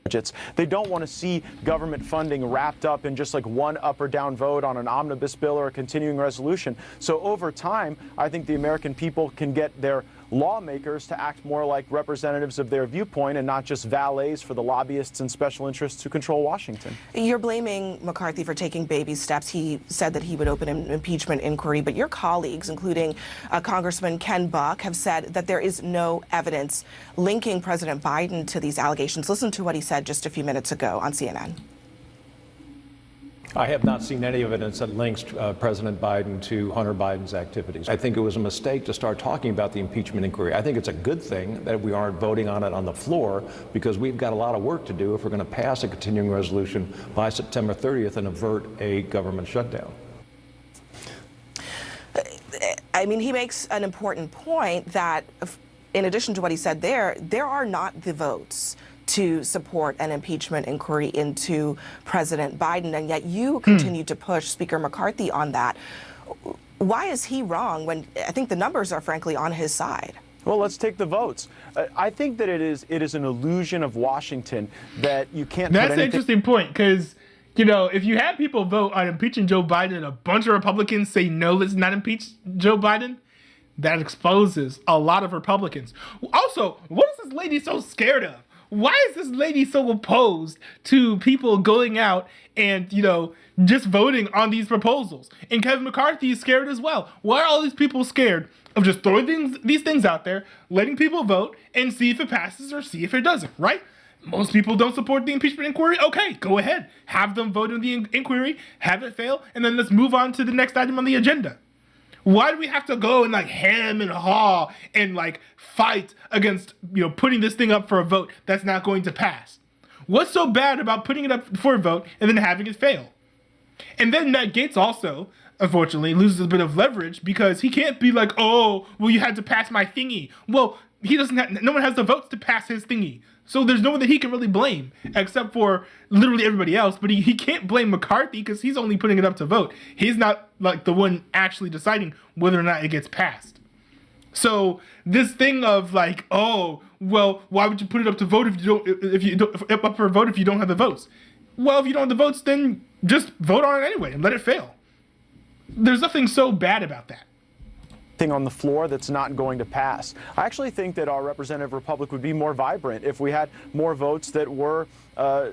D: They don't want to see government funding wrapped up in just like one up or down vote on an omnibus bill or a continuing resolution. So over time, I think the American people can get their lawmakers to act more like representatives of their viewpoint and not just valets for the lobbyists and special interests who control Washington.
B: You're blaming McCarthy for taking baby steps. He said that he would open an impeachment inquiry, but your colleagues, including Congressman Ken Buck, have said that there is no evidence linking President Biden to these allegations. Listen to what he said just a few minutes ago on CNN.
E: I have not seen any evidence that links President Biden to Hunter Biden's activities. I think it was a mistake to start talking about the impeachment inquiry. I think it's a good thing that we aren't voting on it on the floor, because we've got a lot of work to do if we're going to pass a continuing resolution by September 30th and avert a government shutdown.
B: I mean, he makes an important point that, in addition to what he said there are not the votes to support an impeachment inquiry into President Biden, and yet you continue to push Speaker McCarthy on that. Why is he wrong when I think the numbers are frankly on his side?
D: Well, let's take the votes. I think that it is an illusion of Washington that you can't.
A: That's an interesting point, because if you have people vote on impeaching Joe Biden and a bunch of Republicans say no, let's not impeach Joe Biden, that exposes a lot of Republicans. Also, what is this lady so scared of? Why is this lady so opposed to people going out and, just voting on these proposals? And Kevin McCarthy is scared as well. Why are all these people scared of just throwing these things out there, letting people vote, and see if it passes or see if it doesn't, right? Most people don't support the impeachment inquiry. Okay, go ahead. Have them vote on the inquiry, have it fail, and then let's move on to the next item on the agenda. Why do we have to go and hem and haw and fight against, putting this thing up for a vote that's not going to pass? What's so bad about putting it up for a vote and then having it fail? And then Matt Gaetz also, unfortunately, loses a bit of leverage because he can't be like, oh, well, you had to pass my thingy. Well, no one has the votes to pass his thingy. So there's no one that he can really blame except for literally everybody else. But he can't blame McCarthy because he's only putting it up to vote. He's not the one actually deciding whether or not it gets passed. So this thing of oh, well, why would you put it up to vote if you don't up for a vote if you don't have the votes? Well, if you don't have the votes, then just vote on it anyway and let it fail. There's nothing so bad about that.
D: Thing on the floor that's not going to pass. I actually think that our representative republic would be more vibrant if we had more votes that were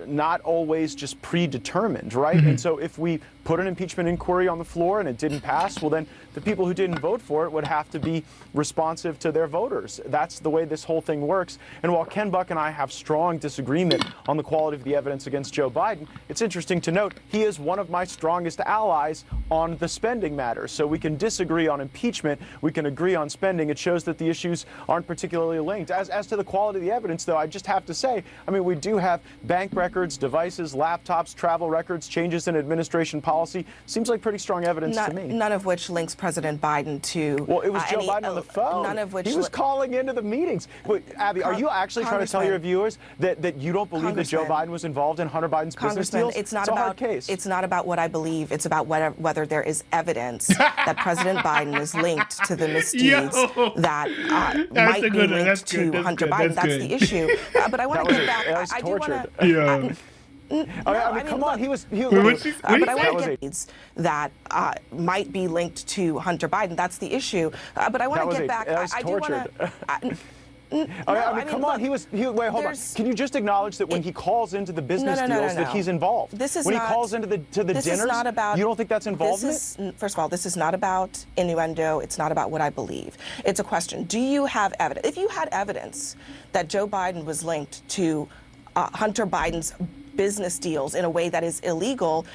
D: not always just predetermined, right? And so if we put an impeachment inquiry on the floor and it didn't pass, well, then the people who didn't vote for it would have to be responsive to their voters. That's the way this whole thing works. And while Ken Buck and I have strong disagreement on the quality of the evidence against Joe Biden, it's interesting to note he is one of my strongest allies on the spending matter. So we can disagree on impeachment, we can agree on spending. It shows that the issues aren't particularly linked. As to the quality of the evidence, though, I just have to say, we do have bank records, devices, laptops, travel records, changes in administration policy. Seems like pretty strong evidence to me.
B: None of which links President Biden to.
D: Well, it was Joe Biden on the phone.
B: None of which.
D: He was calling into the meetings. Wait, Abby, are you actually trying to tell your viewers that you don't believe that Joe Biden was involved in Hunter Biden's business deals?
B: It's not about. It's not about what I believe. It's about whether there is evidence that President Biden is linked to the misdeeds that might be linked to Hunter Biden. That's the issue. But I want to get back. I do want to.
D: Come on, he was.
B: But I want to get these that might be linked to Hunter Biden. That's the issue. But I want to get back. I do want to.
D: Come on. Wait, hold on. Can you just acknowledge that when he calls into the business deals that he's involved? When he calls into the dinners, you don't think that's involvement?
B: First of all, this is not about innuendo. It's not about what I believe. It's a question. Do you have evidence? If you had evidence that Joe Biden was linked to Hunter Biden's business deals in a way that is illegal,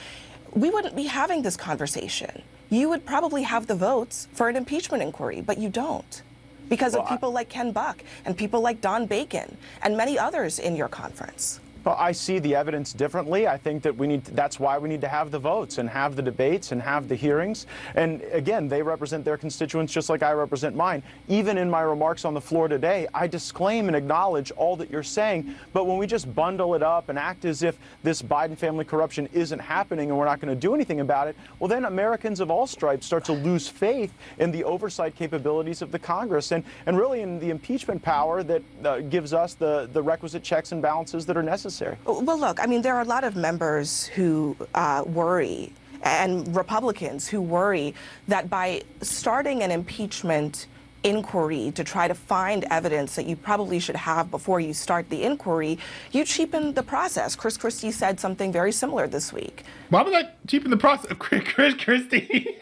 B: we wouldn't be having this conversation. You would probably have the votes for an impeachment inquiry, but you don't. Because of people like Ken Buck and people like Don Bacon and many others in your conference.
D: Well, I see the evidence differently. I think that that's why we need to have the votes and have the debates and have the hearings. And again, they represent their constituents just like I represent mine. Even in my remarks on the floor today, I disclaim and acknowledge all that you're saying. But when we just bundle it up and act as if this Biden family corruption isn't happening and we're not going to do anything about it, well, then Americans of all stripes start to lose faith in the oversight capabilities of the Congress and really in the impeachment power that gives us the requisite checks and balances that are necessary.
B: Well, look, there are a lot of members who worry, and Republicans who worry that by starting an impeachment inquiry to try to find evidence that you probably should have before you start the inquiry, you cheapen the process. Chris Christie said something very similar this week.
A: Why would I cheapen the process? Chris Christie?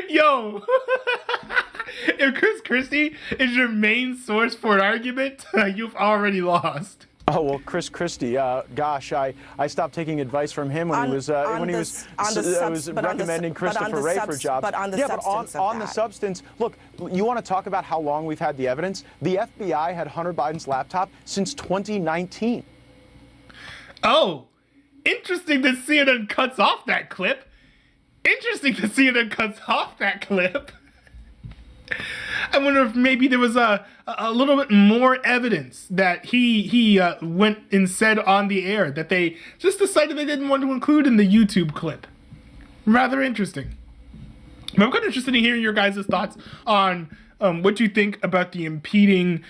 A: Yo! If Chris Christie is your main source for an argument, you've already lost.
D: Oh, well, Chris Christie, gosh, I stopped taking advice from him when he was recommending Christopher Wray for jobs.
B: But on the substance of
D: on
B: that.
D: the substance, look, you want to talk about how long we've had the evidence? The FBI had Hunter Biden's laptop since 2019.
A: Oh, interesting that CNN cuts off that clip. Interesting that CNN cuts off that clip. I wonder if maybe there was a little bit more evidence that he went and said on the air that they just decided they didn't want to include in the YouTube clip. Rather interesting. But I'm kind of interested in hearing your guys' thoughts on what you think about the impeding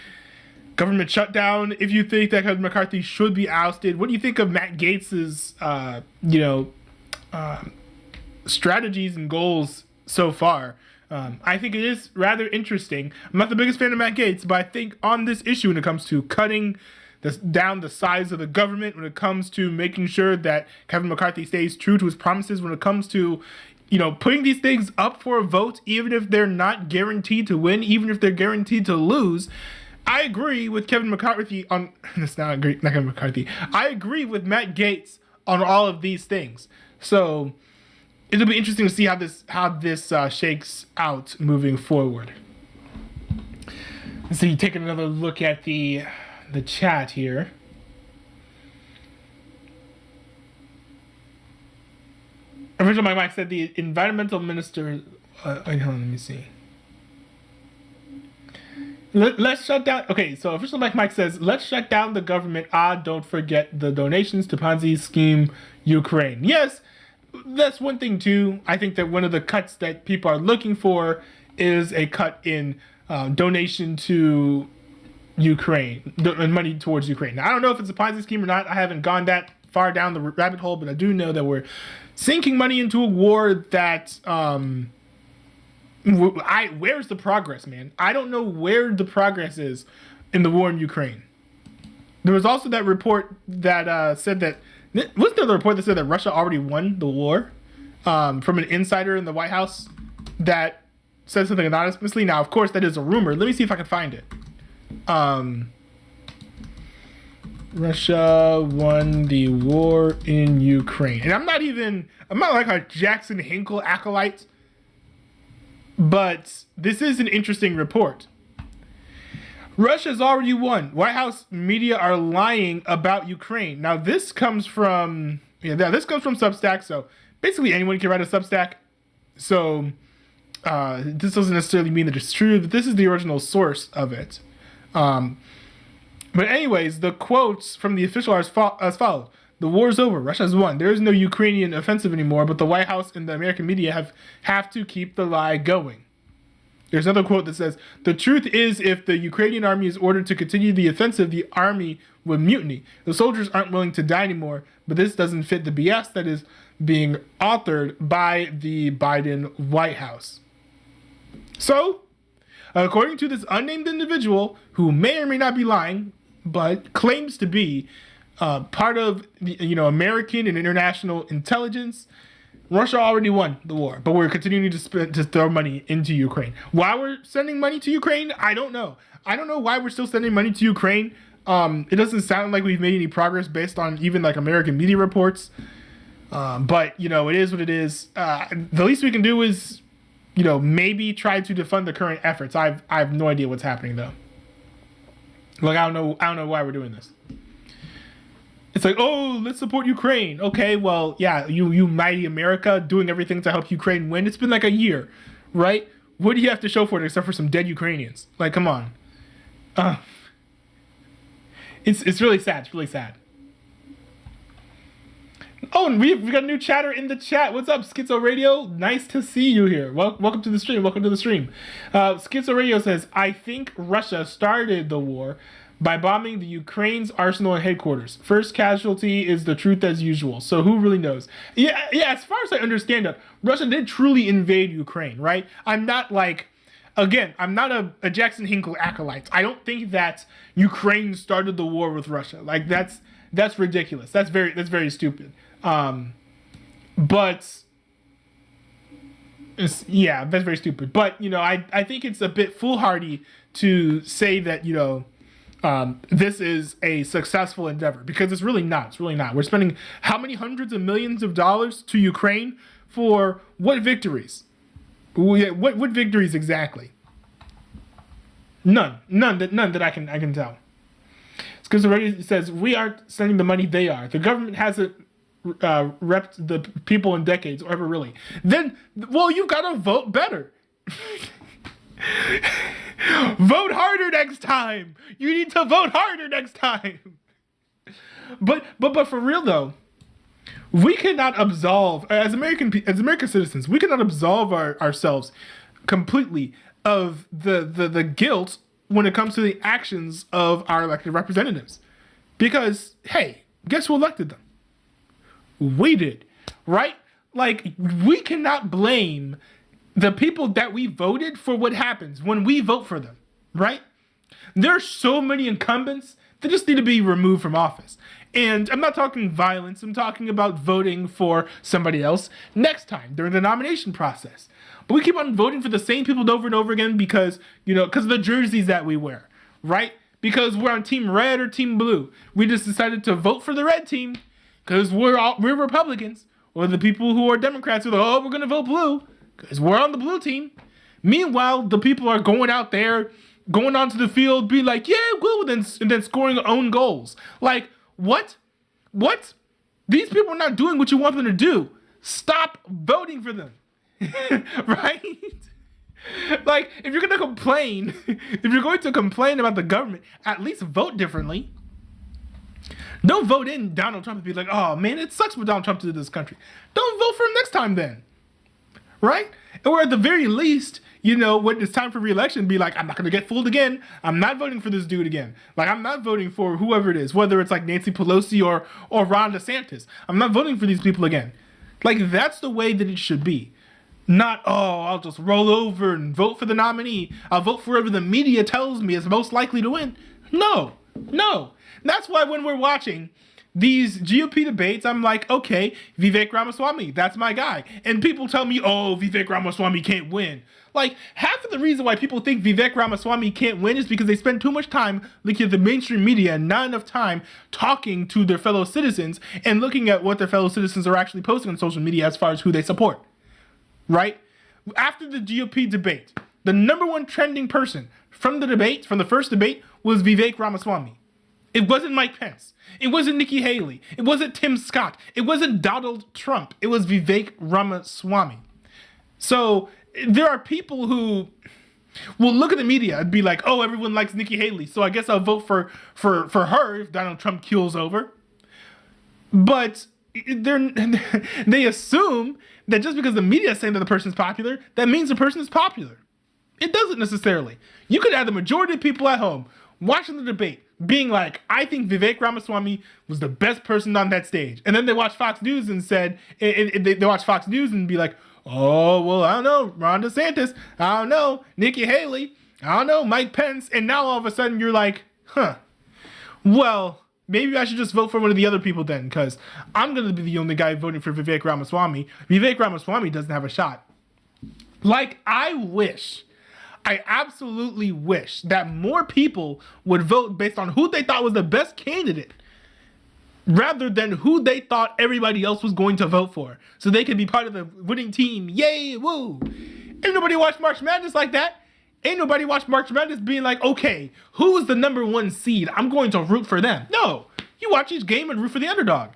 A: government shutdown. If you think that Kevin McCarthy should be ousted, what do you think of Matt Gaetz's strategies and goals so far? I think it is rather interesting. I'm not the biggest fan of Matt Gaetz, but I think on this issue, when it comes to cutting down the size of the government, when it comes to making sure that Kevin McCarthy stays true to his promises, when it comes to, putting these things up for a vote, even if they're not guaranteed to win, even if they're guaranteed to lose, I agree with Kevin McCarthy on. That's not Kevin McCarthy. I agree with Matt Gaetz on all of these things. So it'll be interesting to see how this shakes out moving forward. So you take another look at the chat here. Original Mike said the environmental minister. Hold on, let me see. Let's shut down. Okay, so official Mike says, let's shut down the government. Don't forget the donations to Ponzi scheme Ukraine. Yes, that's one thing too. I think that one of the cuts that people are looking for is a cut in donation to Ukraine, money towards Ukraine. Now, I don't know if it's a Ponzi scheme or not. I haven't gone that far down the rabbit hole, but I do know that we're sinking money into a war that where's the progress, man? I don't know where the progress is in the war in Ukraine. There was also that report that said that, wasn't there the report that said that Russia already won the war from an insider in the White House that said something anonymously? Now, of course, that is a rumor. Let me see if I can find it. Russia won the war in Ukraine. And I'm not like a Jackson Hinkle acolyte, but this is an interesting report. Russia's already won. White House media are lying about Ukraine. Now this comes from Substack. So basically anyone can write a Substack. So this doesn't necessarily mean that it's true, but this is the original source of it. But anyways, the quotes from the official are as follows. The war's over. Russia's won. There is no Ukrainian offensive anymore, but the White House and the American media have to keep the lie going. There's another quote that says, the truth is, if the Ukrainian army is ordered to continue the offensive, the army would mutiny. The soldiers aren't willing to die anymore, but this doesn't fit the BS that is being authored by the Biden White House. So, according to this unnamed individual, who may or may not be lying, but claims to be part of the, American and international intelligence, Russia already won the war, but we're continuing to throw money into Ukraine. Why we're sending money to Ukraine, I don't know. I don't know why we're still sending money to Ukraine. It doesn't sound like we've made any progress based on even like American media reports. But it is what it is. The least we can do is, maybe try to defund the current efforts. I have no idea what's happening though. Like I don't know why we're doing this. It's like, oh, let's support Ukraine. Okay, well, yeah, you mighty America doing everything to help Ukraine win. It's been like a year, right? What do you have to show for it except for some dead Ukrainians? Like, come on. It's really sad. It's really sad. Oh, and we got a new chatter in the chat. What's up, Schizo Radio? Nice to see you here. Welcome to the stream. Welcome to the stream. Schizo Radio says, I think Russia started the war by bombing the Ukraine's arsenal and headquarters. First casualty is the truth as usual. So who really knows? Yeah. As far as I understand it, Russia did truly invade Ukraine, right? I'm not a Jackson Hinkle acolyte. I don't think that Ukraine started the war with Russia. Like that's ridiculous. That's very stupid. But that's very stupid. But I think it's a bit foolhardy to say that this is a successful endeavor, because it's really not. It's really not. We're spending how many hundreds of millions of dollars to Ukraine for what victories? What victories exactly? None that I can tell. It's because already says we aren't sending the money, they are. The government hasn't repped the people in decades, or ever really. Then, well, you've got to vote better. Vote harder next time. You need to vote harder next time. But for real though, we cannot absolve, as American citizens, we cannot absolve ourselves completely of the guilt when it comes to the actions of our elected representatives. Because, hey, guess who elected them? We did, right? Like, we cannot blame the people that we voted for what happens when we vote for them, right? There are so many incumbents that just need to be removed from office. And I'm not talking violence. I'm talking about voting for somebody else next time during the nomination process. But we keep on voting for the same people over and over again because of the jerseys that we wear, right? Because we're on team red or team blue. We just decided to vote for the red team because we're Republicans. Or the people who are Democrats are like, oh, we're going to vote blue because we're on the blue team. Meanwhile, the people are going out there, going onto the field, being like, yeah, woo, and then scoring own goals. Like, what? These people are not doing what you want them to do. Stop voting for them. Right? Like, if you're going to complain about the government, at least vote differently. Don't vote in Donald Trump and be like, oh man, it sucks what Donald Trump did to this country. Don't vote for him next time then. Right? Or at the very least, when it's time for re-election, be like, I'm not going to get fooled again. I'm not voting for this dude again. Like, I'm not voting for whoever it is, whether it's like Nancy Pelosi or Ron DeSantis. I'm not voting for these people again. Like, that's the way that it should be. Not, oh, I'll just roll over and vote for the nominee. I'll vote for whoever the media tells me is most likely to win. No. That's why when we're watching these GOP debates, I'm like, okay, Vivek Ramaswamy, that's my guy. And people tell me, oh, Vivek Ramaswamy can't win. Like, half of the reason why people think Vivek Ramaswamy can't win is because they spend too much time looking at the mainstream media and not enough time talking to their fellow citizens and looking at what their fellow citizens are actually posting on social media as far as who they support. Right? After the GOP debate, the number one trending person from the first debate, was Vivek Ramaswamy. It wasn't Mike Pence. It wasn't Nikki Haley. It wasn't Tim Scott. It wasn't Donald Trump. It was Vivek Ramaswamy. So there are people who will look at the media and be like, oh, everyone likes Nikki Haley, so I guess I'll vote for her if Donald Trump keels over. But they assume that just because the media is saying that the person's popular, that means the person is popular. It doesn't necessarily. You could have the majority of people at home watching the debate being like, I think Vivek Ramaswamy was the best person on that stage. And then they watch Fox News and they watch Fox News and be like, oh, well, I don't know, Ron DeSantis, I don't know, Nikki Haley, I don't know, Mike Pence. And now all of a sudden you're like, well, maybe I should just vote for one of the other people then, because I'm going to be the only guy voting for Vivek Ramaswamy. Vivek Ramaswamy doesn't have a shot. Like, I absolutely wish that more people would vote based on who they thought was the best candidate rather than who they thought everybody else was going to vote for, so they could be part of the winning team. Yay, woo. Ain't nobody watch March Madness like that. Ain't nobody watch March Madness being like, okay, who is the number one seed? I'm going to root for them. No, you watch each game and root for the underdog.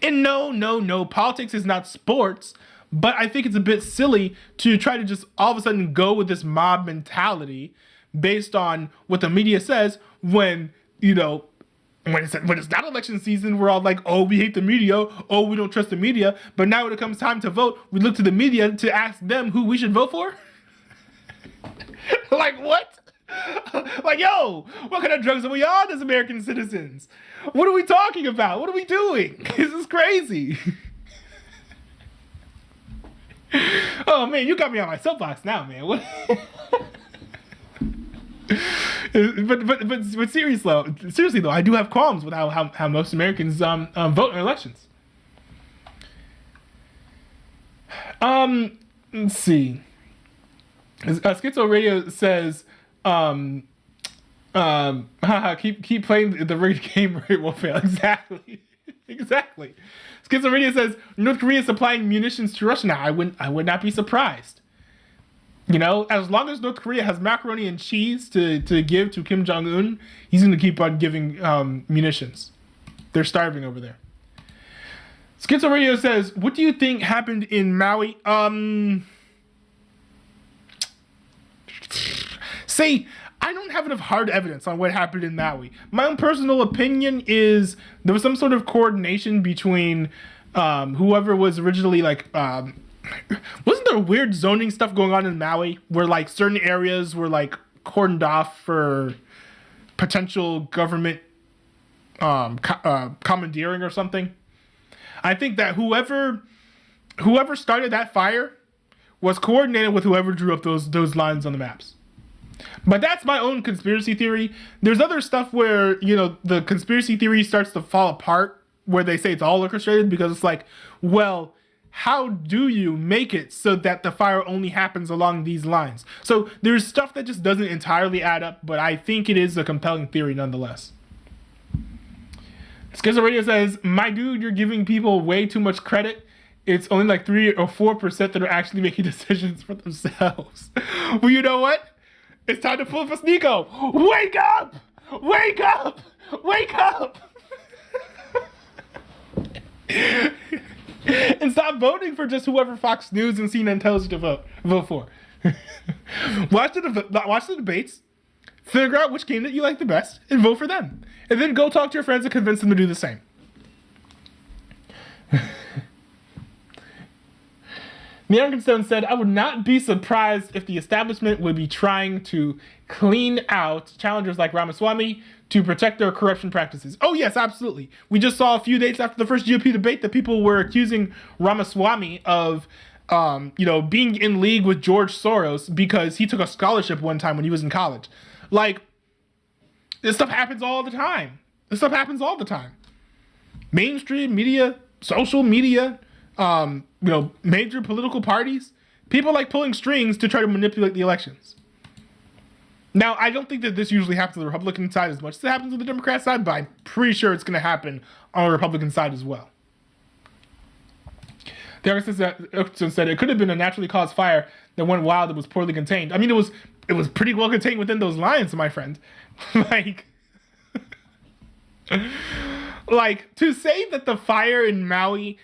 A: And no, politics is not sports. But I think it's a bit silly to try to just all of a sudden go with this mob mentality based on what the media says when it's not election season, we're all like, oh, we hate the media. Oh, we don't trust the media. But now when it comes time to vote, we look to the media to ask them who we should vote for. Like, what? Like, yo, what kind of drugs are we on as American citizens? What are we talking about? What are we doing? This is crazy. Oh man, you got me on my soapbox now, man. What? but seriously though, I do have qualms with how most Americans vote in elections. Let's see. Schizo Radio says, Keep playing the rigged game or it will fail. Exactly. Exactly. Schizophrenia says North Korea is supplying munitions to Russia now. I would not be surprised. You know, as long as North Korea has macaroni and cheese to give to Kim Jong-un, he's going to keep on giving munitions. They're starving over there. Schizophrenia says, what do you think happened in Maui? See, I don't have enough hard evidence on what happened in Maui. My own personal opinion is there was some sort of coordination between whoever was originally like, wasn't there weird zoning stuff going on in Maui where like certain areas were like cordoned off for potential government commandeering or something? I think that whoever started that fire was coordinated with whoever drew up those lines on the maps. But that's my own conspiracy theory. There's other stuff where, you know, the conspiracy theory starts to fall apart where they say it's all orchestrated because it's like, well, how do you make it so that the fire only happens along these lines? So there's stuff that just doesn't entirely add up, but I think it is a compelling theory nonetheless. Schizoradio says, my dude, you're giving people way too much credit. It's only like 3 or 4% that are actually making decisions for themselves. Well, you know what? It's time to pull up a Nico. Wake up! Wake up! Wake up! And stop voting for just whoever Fox News and CNN tells you to vote for. Watch the debates, figure out which candidate you like the best, and vote for them. And then go talk to your friends and convince them to do the same. The Stone said, I would not be surprised if the establishment would be trying to clean out challengers like Ramaswamy to protect their corruption practices. Oh, yes, absolutely. We just saw a few days after the first GOP debate that people were accusing Ramaswamy of, being in league with George Soros because he took a scholarship one time when he was in college. Like, this stuff happens all the time. Mainstream media, social media, major political parties, people like pulling strings to try to manipulate the elections. Now, I don't think that this usually happens on the Republican side as much as it happens on the Democrat side, but I'm pretty sure it's going to happen on the Republican side as well. The artist said it could have been a naturally caused fire that went wild that was poorly contained. I mean, it was pretty well contained within those lines, my friend. Like, to say that the fire in Maui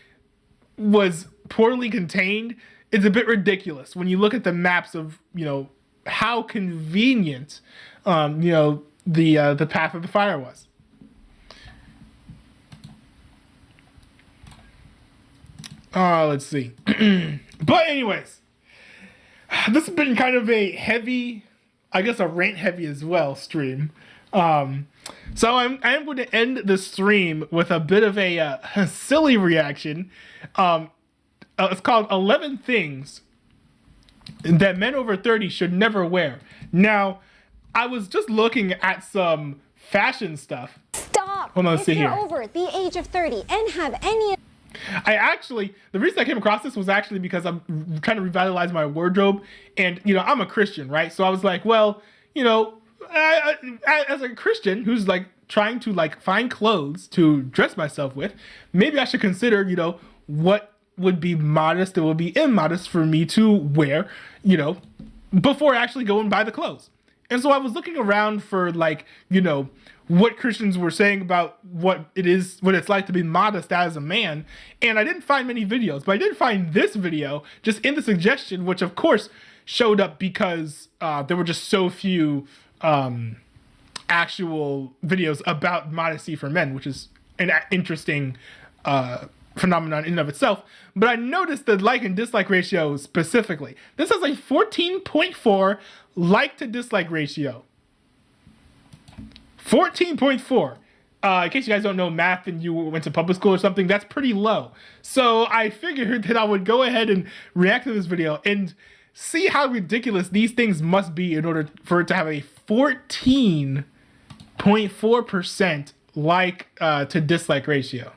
A: was poorly contained, it's a bit ridiculous when you look at the maps of, how convenient, the path of the fire was. Let's see. But anyways, this has been kind of a heavy, I guess a rant heavy as well stream. So I am going to end the stream with a bit of a silly reaction. It's called 11 Things That Men Over 30 Should Never Wear. Now, I was just looking at some fashion stuff.
F: Stop!
A: Hold on,
F: if you're over the age of 30 and have any...
A: The reason I came across this was actually because I'm trying to revitalize my wardrobe. And, I'm a Christian, right? So I was like, well, as a Christian who's like trying to like find clothes to dress myself with, maybe I should consider, what would be modest and would be immodest for me to wear, before I actually go and buy the clothes. And so I was looking around for like, what Christians were saying about what it's like to be modest as a man. And I didn't find many videos, but I did find this video just in the suggestion, which of course showed up because there were just so few actual videos about modesty for men, which is an interesting phenomenon in and of itself. But I noticed the like and dislike ratio specifically. This has a 14.4 like to dislike ratio. 14.4. In case you guys don't know math and you went to public school or something, that's pretty low. So I figured that I would go ahead and react to this video and see how ridiculous these things must be in order for it to have a 14.4% like to dislike ratio.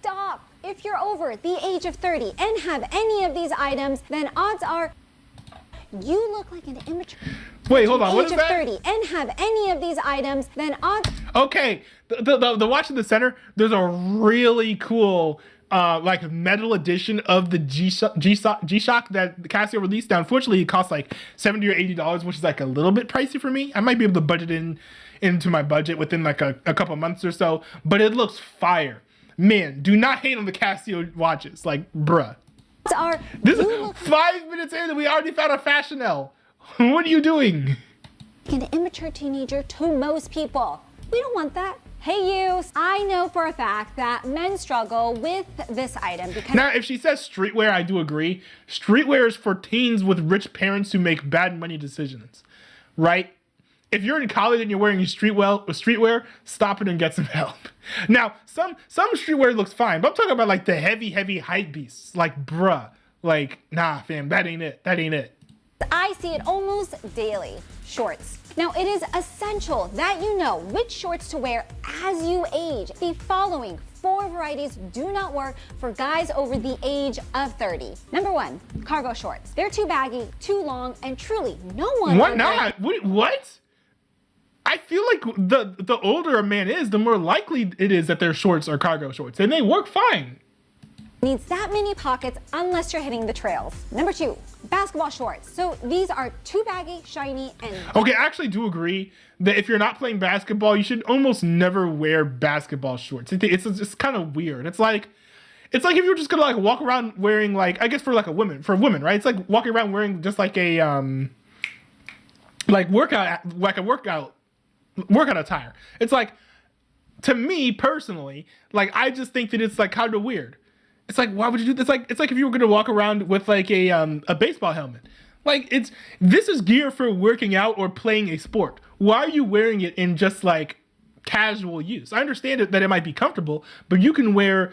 F: Stop! If you're over the age of 30 and have any of these items, then odds are you look like an immature...
A: Wait, hold on.
F: age
A: What is
F: of
A: that?
F: 30 and have any of these items, then odds
A: Okay, the watch in the center. There's a really cool like metal edition of the G-Shock that the Casio released. Now, unfortunately, it costs like $70 or $80, which is like a little bit pricey for me. I might be able to budget into my budget within like a couple months or so, but it looks fire. Man, do not hate on the Casio watches. Like, bruh.
F: are
A: This
F: you
A: is
F: look
A: 5 minutes in and we already found a fashion L. What are you doing?
F: like an immature teenager to most people. We don't want that. Hey you, I know for a fact that men struggle with this item because
A: Now, if she says streetwear, I do agree. Streetwear is for teens with rich parents who make bad money decisions, right? If you're in college and you're wearing streetwear, stop it and get some help. Now, some streetwear looks fine, but I'm talking about like the heavy hype beasts. Like, bruh, like, nah, fam, that ain't it. That ain't it.
F: I see it almost daily. Shorts. Now, it is essential that you know which shorts to wear as you age. The following 4 varieties do not work for guys over the age of 30. Number 1, cargo shorts. They're too baggy, too long, and truly no one.
A: Why not? What? I feel like the older a man is, the more likely it is that their shorts are cargo shorts, and they work fine.
F: Needs that many pockets unless you're hitting the trails. Number 2, basketball shorts. So these are too baggy, shiny, and
A: Okay, I actually do agree that if you're not playing basketball, you should almost never wear basketball shorts. It's kind of weird. It's like if you're just gonna like walk around wearing like, I guess for women, right? It's like walking around wearing just like a workout attire. It's like, to me personally, like I just think that it's like kind of weird. It's like, why would you do this? It's like if you were gonna walk around with like a baseball helmet. Like this is gear for working out or playing a sport. Why are you wearing it in just like casual use? I understand that it might be comfortable, but you can wear,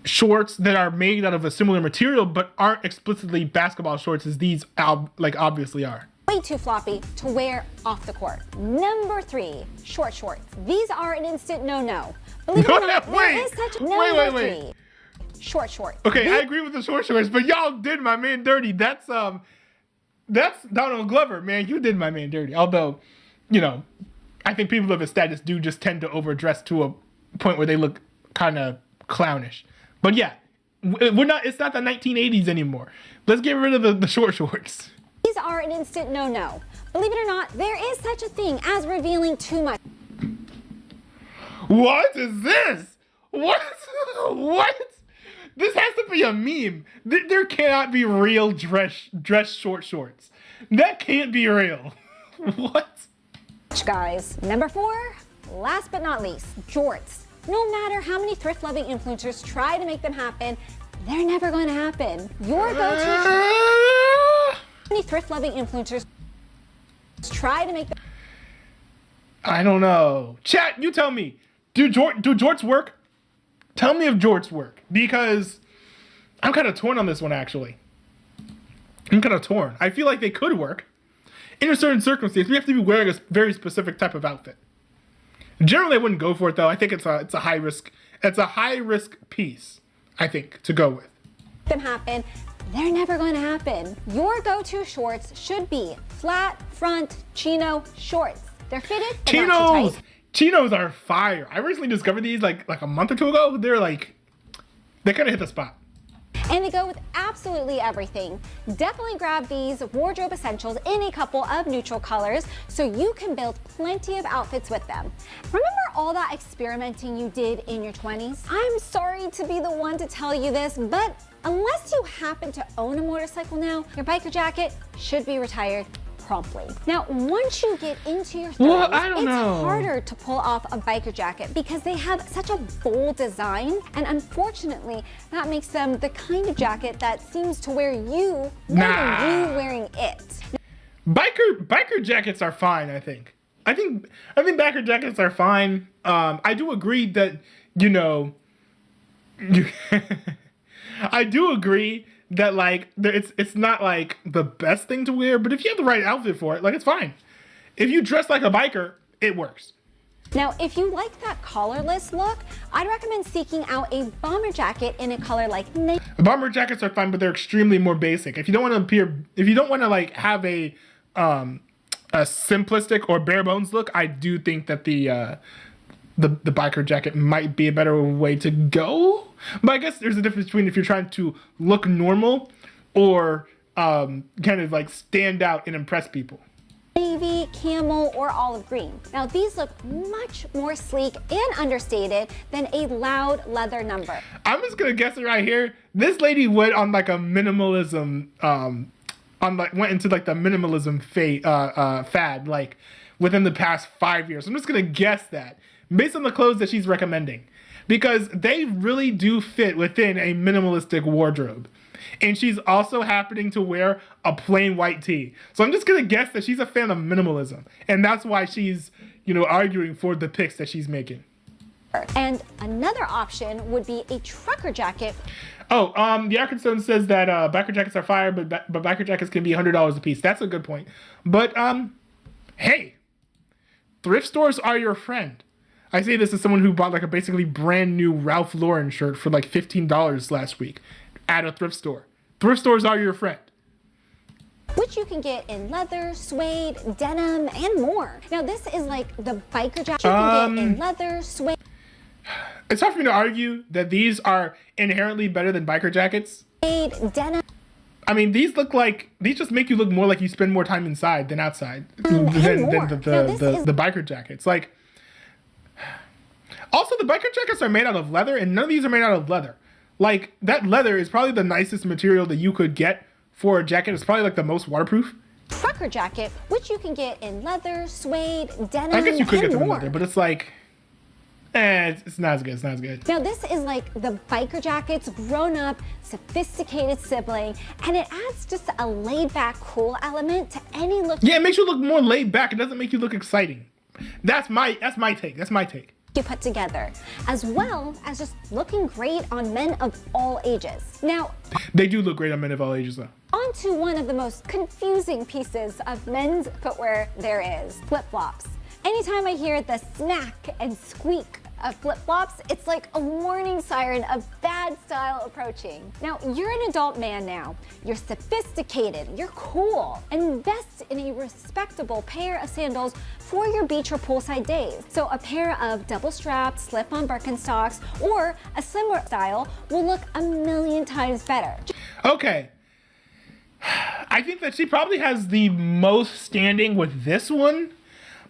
A: shorts that are made out of a similar material but aren't explicitly basketball shorts as these obviously are.
F: way too floppy to wear off the court. Number 3, short shorts. These are an instant no-no. Believe it or not, there is such number 3. Short shorts.
A: Okay, I agree with the short shorts, but y'all did my man dirty. That's Donald Glover, man. You did my man dirty. Although, I think people of his status do just tend to overdress to a point where they look kind of clownish. But yeah, it's not the 1980s anymore. Let's get rid of the short shorts.
F: These are an instant no-no. Believe it or not, there is such a thing as revealing too much.
A: What is this? What? This has to be a meme. There cannot be real dress short shorts. That can't be real. What?
F: Guys, number 4, last but not least, jorts. No matter how many thrift-loving influencers try to make them happen, they're never going to happen. Your go-to many thrift-loving influencers try to make them.
A: I don't know. Chat, you tell me. Do jorts work? Tell me if jorts work, because I'm kind of torn on this one, actually. I'm kind of torn. I feel like they could work. In a certain circumstance, we have to be wearing a very specific type of outfit. Generally, I wouldn't go for it, though. I think it's a high risk. It's a high risk piece, I think, to go with.
F: Them happen. They're never going to happen. Your go-to shorts should be flat front chino shorts. They're fitted, but not too tight.
A: Chinos are fire. I recently discovered these like a month or two ago. They kind of hit the spot.
F: And they go with absolutely everything. Definitely grab these wardrobe essentials in a couple of neutral colors so you can build plenty of outfits with them. Remember all that experimenting you did in your 20s? I'm sorry to be the one to tell you this, but unless you happen to own a motorcycle now, your biker jacket should be retired promptly. Now, once you get into your 30s, it's harder to pull off a biker jacket because they have such a bold design, and unfortunately, that makes them the kind of jacket that seems to wear you more than you wearing it.
A: Biker jackets are fine, I think. I think biker jackets are fine. I do agree that, I do agree that it's not like the best thing to wear, but if you have the right outfit for it, it's fine. If you dress like a biker, it works.
F: Now, if you like that collarless look, I'd recommend seeking out a bomber jacket in a color like navy.
A: Bomber jackets are fine, but they're extremely more basic. If you don't want to have a a simplistic or bare bones look, I do think that the biker jacket might be a better way to go. But I guess there's a difference between if you're trying to look normal or kind of like stand out and impress people.
F: Navy, camel, or olive green. Now these look much more sleek and understated than a loud leather number.
A: I'm just gonna guess it right here. This lady went on like a minimalism, went into like the minimalism fad like within the past 5 years. I'm just gonna guess that based on the clothes that she's recommending, because they really do fit within a minimalistic wardrobe. And she's also happening to wear a plain white tee. So I'm just going to guess that she's a fan of minimalism. And that's why she's, arguing for the picks that she's making.
F: And another option would be a trucker jacket.
A: Oh, the Arkansas says that biker jackets are fire, but biker jackets can be $100 a piece. That's a good point. But, hey, thrift stores are your friend. I say this as someone who bought like a basically brand new Ralph Lauren shirt for like $15 last week at a thrift store. Thrift stores are your friend.
F: Which you can get in leather, suede, denim, and more. Now this is like the biker jacket you can get in leather, suede.
A: It's hard for me to argue that these are inherently better than biker jackets.
F: Denim.
A: I mean, these just make you look more like you spend more time inside than outside than the biker jackets. Like, also the biker jackets are made out of leather, and none of these are made out of leather. Like, that leather is probably the nicest material that you could get for a jacket. It's probably like the most waterproof.
F: Trucker jacket, which you can get in leather, suede, denim,
A: I guess you could get them in
F: more.
A: leather, but it's like, it's not as good. It's not as good.
F: Now this is like the biker jacket's grown-up, sophisticated sibling, and it adds just a laid-back, cool element to any look.
A: Yeah, it makes you look more laid back. It doesn't make you look exciting. That's my take. That's my take.
F: You put together, as well as just looking great on men of all ages. Now,
A: they do look great on men of all ages, though.
F: On to one of the most confusing pieces of men's footwear there is, flip-flops. Anytime I hear the snack and squeak of flip-flops, it's like a warning siren of bad style approaching. Now, you're an adult man now. You're sophisticated, you're cool. Invest in a respectable pair of sandals for your beach or poolside days. So a pair of double-strapped slip-on Birkenstocks or a similar style will look a million times better.
A: Okay. I think that she probably has the most standing with this one,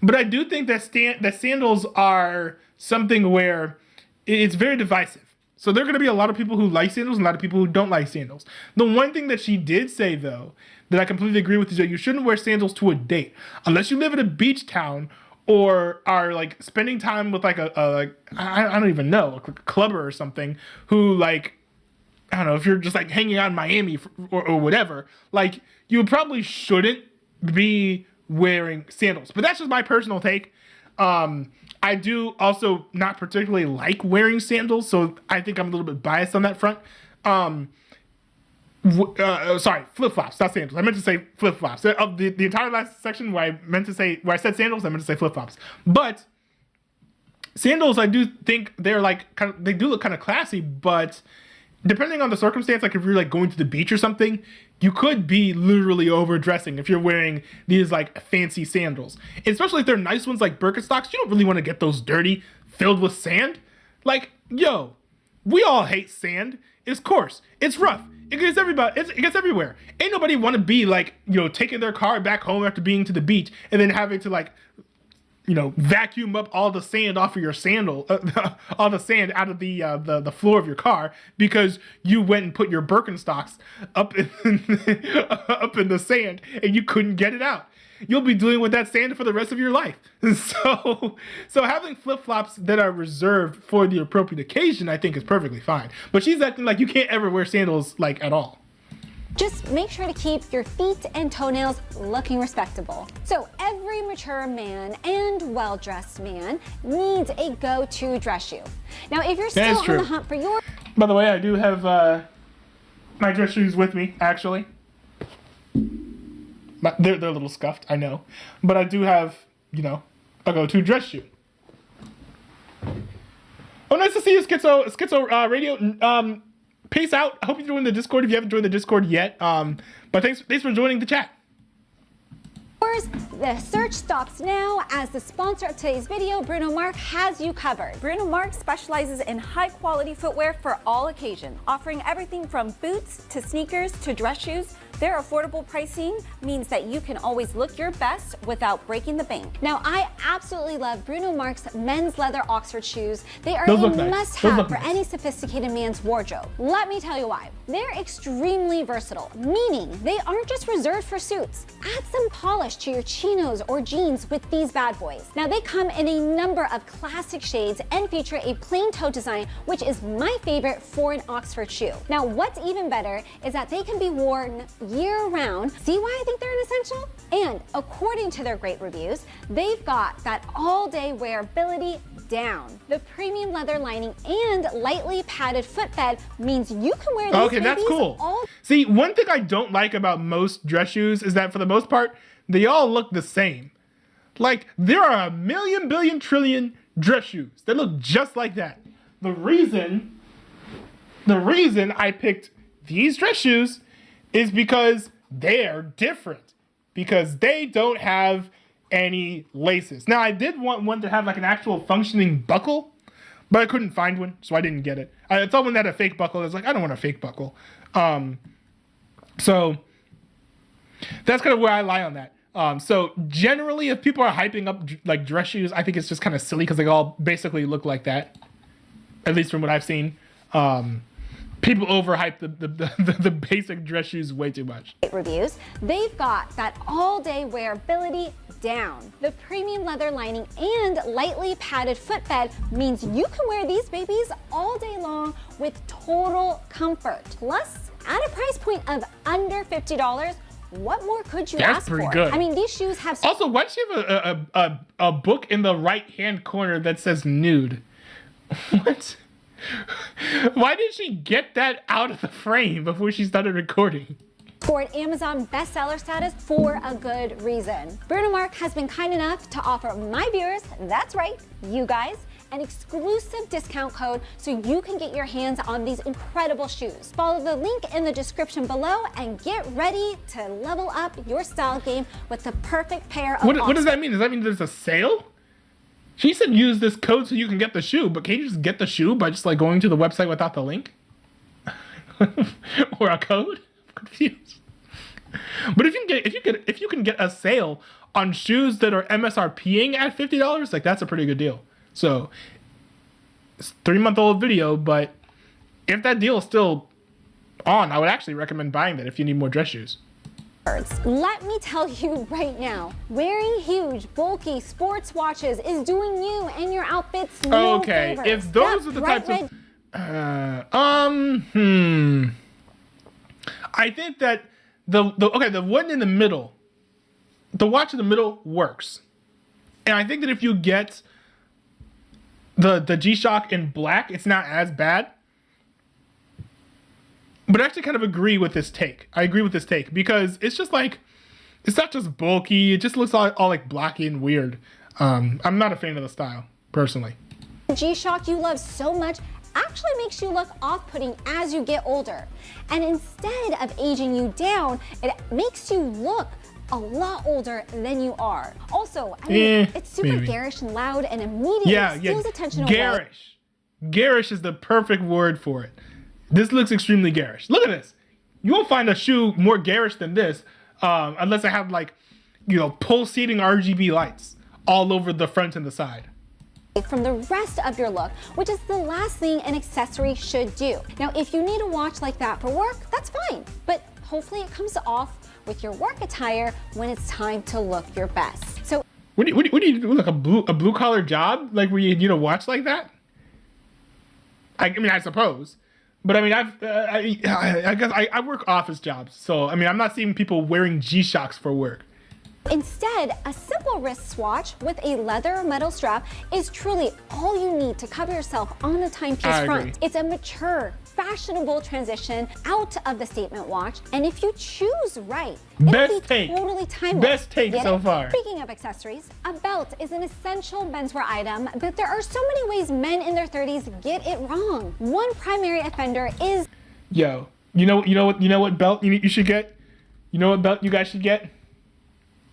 A: but I do think that sandals are something where it's very divisive. So there are going to be a lot of people who like sandals and a lot of people who don't like sandals. The one thing that she did say, though, that I completely agree with is that you shouldn't wear sandals to a date unless you live in a beach town or are like spending time with like I don't even know, a clubber or something who like, I don't know, if you're just like hanging out in Miami or whatever, like you probably shouldn't be wearing sandals. But that's just my personal take. I do also not particularly like wearing sandals, so I think I'm a little bit biased on that front. Sorry, flip-flops, not sandals. I meant to say flip-flops. Of the entire last section where I said sandals, I meant to say flip-flops. But sandals, I do think they're like they do look kind of classy, but depending on the circumstance, like if you're like going to the beach or something, you could be literally overdressing if you're wearing these like fancy sandals. Especially if they're nice ones like Birkenstocks, you don't really want to get those dirty, filled with sand. Like, yo, we all hate sand. It's coarse. It's rough. It gets everybody. It gets everywhere. Ain't nobody want to be like, taking their car back home after being to the beach and then having to like, vacuum up all the sand off of your sandal, all the sand out of the floor of your car because you went and put your Birkenstocks up in the sand and you couldn't get it out. You'll be dealing with that sand for the rest of your life. So having flip-flops that are reserved for the appropriate occasion, I think is perfectly fine. But she's acting like you can't ever wear sandals like at all.
F: Just make sure to keep your feet and toenails looking respectable. So every mature man and well-dressed man needs a go-to dress shoe. Now, if you're still on the hunt for your...
A: By the way, I do have my dress shoes with me, actually. They're a little scuffed, I know. But I do have, a go-to dress shoe. Oh, nice to see you, Schizo Radio. Peace out. I hope you joined the Discord if you haven't joined the Discord yet. But thanks for joining the chat.
F: yours, the search stops now as the sponsor of today's video, Bruno Mars, has you covered.
G: Bruno Mars specializes in high-quality footwear for all occasions, offering everything from boots to sneakers to dress shoes. Their affordable pricing means that you can always look your best without breaking the bank.
F: Now, I absolutely love Bruno Mars men's leather Oxford shoes. They are
A: Those
F: a
A: look nice.
F: must-have
A: Those look
F: for
A: nice.
F: any sophisticated man's wardrobe. Let me tell you why. They're extremely versatile, meaning they aren't just reserved for suits. Add some polish to your chinos or jeans with these bad boys. Now, they come in a number of classic shades and feature a plain toe design, which is my favorite for an Oxford shoe. Now, what's even better is that they can be worn year-round. See why I think they're an essential? And according to their great reviews, they've got that all-day wearability down. The premium leather lining and lightly padded footbed means you can wear these
A: Okay, that's
F: babies
A: cool.
F: all
A: See, one thing I don't like about most dress shoes is that for the most part, they all look the same. Like, there are a million, billion, trillion dress shoes that look just like that. The reason I picked these dress shoes is because they're different. Because they don't have any laces. Now, I did want one to have like an actual functioning buckle, but I couldn't find one, so I didn't get it. I saw one that had a fake buckle. I was like, I don't want a fake buckle. So that's kind of where I lie on that. So generally, if people are hyping up like dress shoes, I think it's just kind of silly because they all basically look like that. At least from what I've seen. People overhype the basic dress shoes way too much.
F: reviews, they've got that all-day wearability down. The premium leather lining and lightly padded footbed means you can wear these babies all day long with total comfort. Plus, at a price point of under $50, what more could you
A: That's
F: ask
A: pretty
F: for?
A: good.
F: I mean, these shoes have
A: Also, why does she have a book in the right-hand corner that says nude? What? Why did she get that out of the frame before she started recording?
F: scored Amazon bestseller status for a good reason. Bruno Mars has been kind enough to offer my viewers, that's right, you guys, an exclusive discount code so you can get your hands on these incredible shoes. Follow the link in the description below and get ready to level up your style game with the perfect pair of
A: What does that mean? Does that mean there's a sale? She said use this code so you can get the shoe, but can you just get the shoe by just like going to the website without the link? Or a code? I'm confused. But if you can get a sale on shoes that are MSRPing at $50, like that's a pretty good deal. So it's a 3-month-old video, but if that deal is still on, I would actually recommend buying that if you need more dress shoes.
F: Let me tell you right now, wearing huge, bulky sports watches is doing you and your outfits no
A: Okay,
F: favors.
A: if those
F: That
A: are the
F: bright
A: types
F: red
A: of I think that the one in the middle, the watch in the middle works. And I think that if you get the G-Shock in black, it's not as bad. But I actually kind of agree with this take. I agree with this take because it's just like, it's not just bulky. It just looks all like blocky and weird. I'm not a fan of the style, personally.
F: G-Shock you love so much actually makes you look off-putting as you get older. And instead of aging you down, it makes you look a lot older than you are. Also, I mean, it's super
A: maybe.
F: garish and loud and immediately steals attention away.
A: Garish. Garish is the perfect word for it. This looks extremely garish. Look at this. You won't find a shoe more garish than this unless I have like, pulsating RGB lights all over the front and the side.
F: From the rest of your look, which is the last thing an accessory should do. Now, if you need a watch like that for work, that's fine, but hopefully it comes off with your work attire when it's time to look your best. So,
A: What do you do? Like a blue collar job? Like where you need a watch like that? I mean, I suppose. But I mean, I guess I work office jobs, so I mean, I'm not seeing people wearing G-Shocks for work.
F: instead, a simple wrist swatch with a leather metal strap is truly all you need to cover yourself on the timepiece
A: I
F: front.
A: agree.
F: It's a mature, fashionable transition out of the statement watch, and if you choose right,
A: Best
F: it'll be
A: take.
F: totally timeless.
A: Best take
F: Get
A: so
F: it?
A: far.
F: Speaking of accessories, a belt is an essential menswear item, but there are so many ways men in their 30s get it wrong. One primary offender is
A: Yo, you know what belt you should get? You know what belt you guys should get?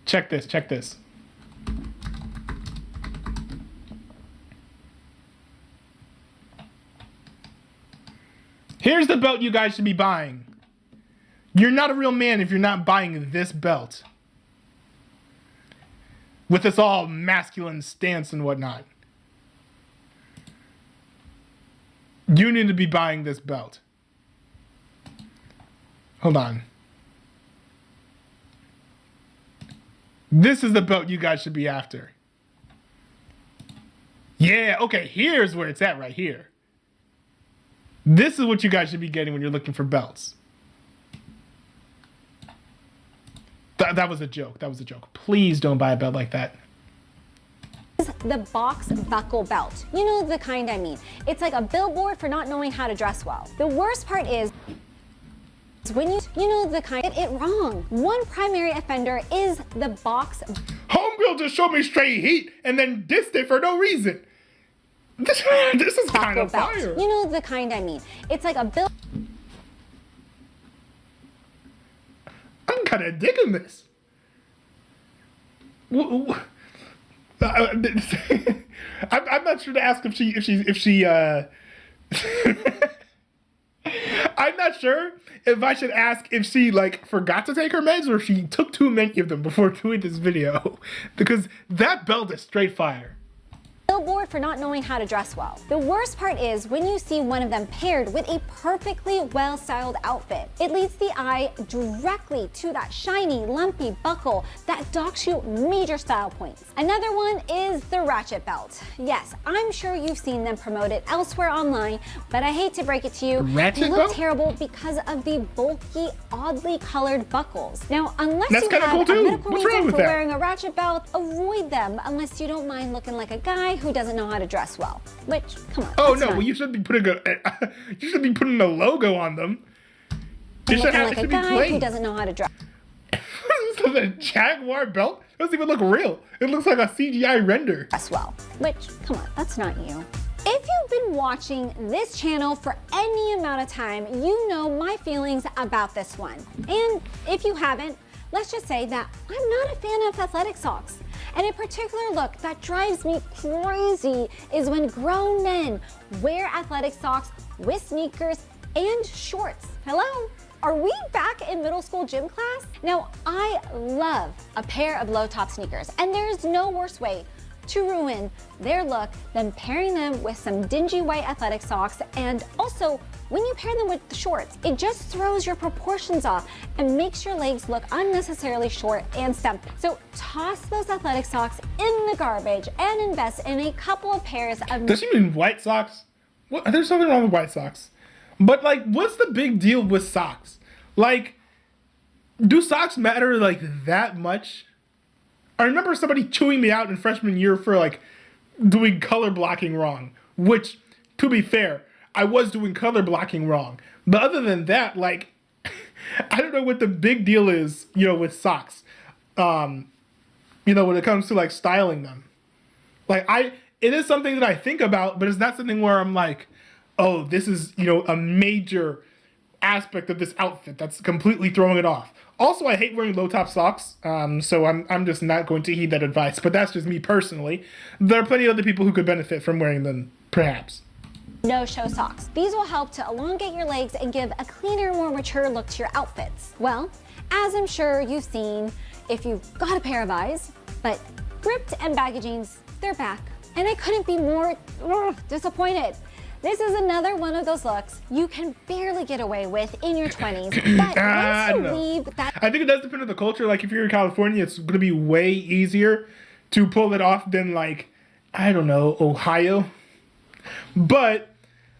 A: Check this, check this. Here's the belt you guys should be buying. You're not a real man if you're not buying this belt. With this all masculine stance and whatnot. You need to be buying this belt. Hold on. This is the belt you guys should be after. Yeah, okay, here's where it's at right here. This is what you guys should be getting when you're looking for belts. That was a joke. That was a joke. Please don't buy a belt like that.
F: The box buckle belt. You know the kind I mean. It's like a billboard for not knowing how to dress well. The worst part is when you know the kind, get it wrong. One primary offender is the box.
A: Homegirl just showed me straight heat and then dissed it for no reason. This is kind of
F: belt.
A: fire.
F: You know the kind I mean. It's like a bill.
A: I'm kind of digging this. I'm not sure to ask if she I'm not sure if I should ask if she like forgot to take her meds or if she took too many of them before doing this video, because that belt is straight fire.
F: Billboard for not knowing how to dress well. The worst part is when you see one of them paired with a perfectly well-styled outfit. It leads the eye directly to that shiny, lumpy buckle that docks you major style points. Another one is the ratchet belt. Yes, I'm sure you've seen them promoted elsewhere online, but I hate to break it to you, they look terrible because of the bulky, oddly colored buckles. Now, unless you have a medical reason for wearing a ratchet belt, avoid them unless you don't mind looking like a guy who doesn't know how to dress well. Which, come on.
A: Oh no, well you should be putting a logo on them.
F: You should have like a guy who doesn't know how to dress.
A: So the Jaguar belt doesn't even look real. It looks like a CGI render.
F: Dress well. Which, come on, that's not you. If you've been watching this channel for any amount of time, you know my feelings about this one. And if you haven't, let's just say that I'm not a fan of athletic socks. And a particular look that drives me crazy is when grown men wear athletic socks with sneakers and shorts. Hello? Are we back in middle school gym class? Now, I love a pair of low-top sneakers, and there's no worse way to ruin their look than pairing them with some dingy white athletic socks. And also, when you pair them with the shorts, it just throws your proportions off and makes your legs look unnecessarily short and stumpy. So toss those athletic socks in the garbage and invest in a couple of pairs of...
A: Does she mean white socks? What? There's something wrong with white socks. But like, what's the big deal with socks? Like, do socks matter like that much? I remember somebody chewing me out in freshman year for like doing color blocking wrong, which, to be fair, I was doing color blocking wrong. But other than that, like, I don't know what the big deal is, you know, with socks. When it comes to like styling them. Like it is something that I think about, but it's not something where I'm like, oh, this is, a major aspect of this outfit that's completely throwing it off. Also, I hate wearing low-top socks, so I'm just not going to heed that advice. But that's just me personally. There are plenty of other people who could benefit from wearing them, perhaps.
F: No-show socks. These will help to elongate your legs and give a cleaner, more mature look to your outfits. Well, as I'm sure you've seen if you've got a pair of eyes, but ripped and baggy jeans, they're back. And I couldn't be more disappointed. This is another one of those looks you can barely get away with in your 20s. But once you leave that...
A: I think it does depend on the culture. Like, if you're in California, it's going to be way easier to pull it off than, like, I don't know, Ohio. But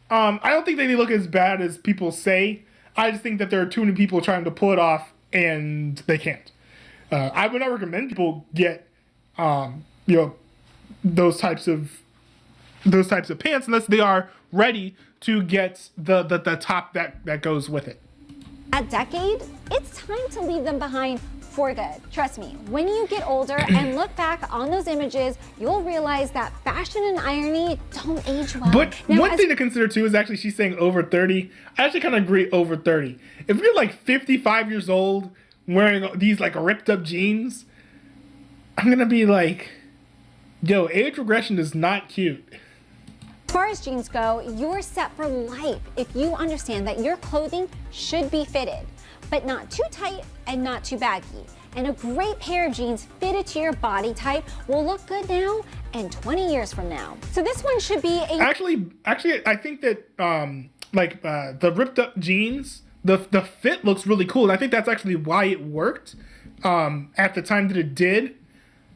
A: I don't think they look as bad as people say. I just think that there are too many people trying to pull it off, and they can't. I would not recommend people get, those types of pants unless they are ready to get the top that goes with it.
F: A decade, it's time to leave them behind for good. Trust me, when you get older and look back on those images, you'll realize that fashion and irony don't age well.
A: But now, one thing to consider too is actually she's saying over 30. I actually kind of agree over 30. If you're like 55 years old wearing these like ripped up jeans, I'm gonna be like, yo, age regression is not cute.
F: As far as jeans go, you're set for life if you understand that your clothing should be fitted, but not too tight and not too baggy. And a great pair of jeans fitted to your body type will look good now and 20 years from now. So this one should be a...
A: Actually, I think that the ripped up jeans, the fit looks really cool. And I think that's actually why it worked at the time that it did.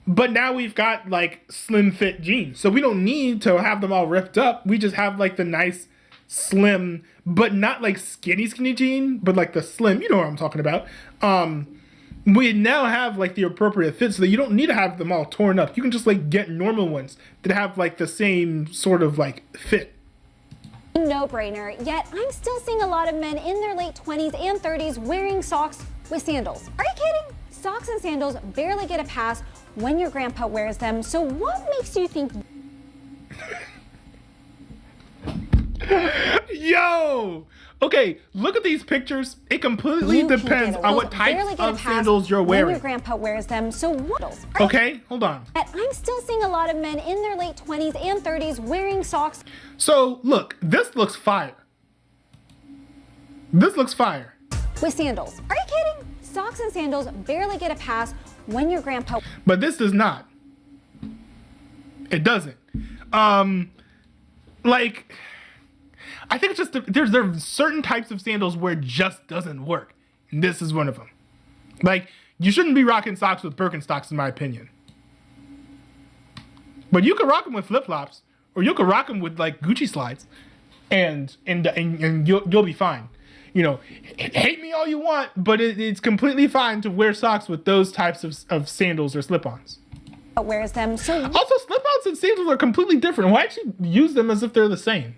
A: But now we've got like slim fit jeans. So we don't need to have them all ripped up. We just have like the nice slim, but not like skinny jean, but like the slim, you know what I'm talking about. We now have like the appropriate fit so that you don't need to have them all torn up. You can just like get normal ones that have like the same sort of like fit.
F: No-brainer, yet I'm still seeing a lot of men in their late 20s and 30s wearing socks with sandals. Are you kidding? Socks and sandals barely get a pass when your grandpa wears them, so what makes you think...
A: Yo! Okay, look at these pictures. It completely depends on what types of sandals you're wearing.
F: When your grandpa wears them, so what?
A: Okay, hold on.
F: I'm still seeing a lot of men in their late 20s and 30s wearing socks.
A: So, look, this looks fire. This looks fire.
F: With sandals. Are you kidding? Socks and sandals barely get a pass when your grandpa...
A: But this does not. It doesn't. Like... I think it's just there are certain types of sandals where it just doesn't work. And this is one of them. Like, you shouldn't be rocking socks with Birkenstocks, in my opinion. But you can rock them with flip-flops, or you can rock them with like Gucci slides, and you'll be fine. You know, hate me all you want, but it's completely fine to wear socks with those types of sandals or slip-ons.
F: Wears them, so...
A: Also, slip-ons and sandals are completely different. Why actually use them as if they're the same?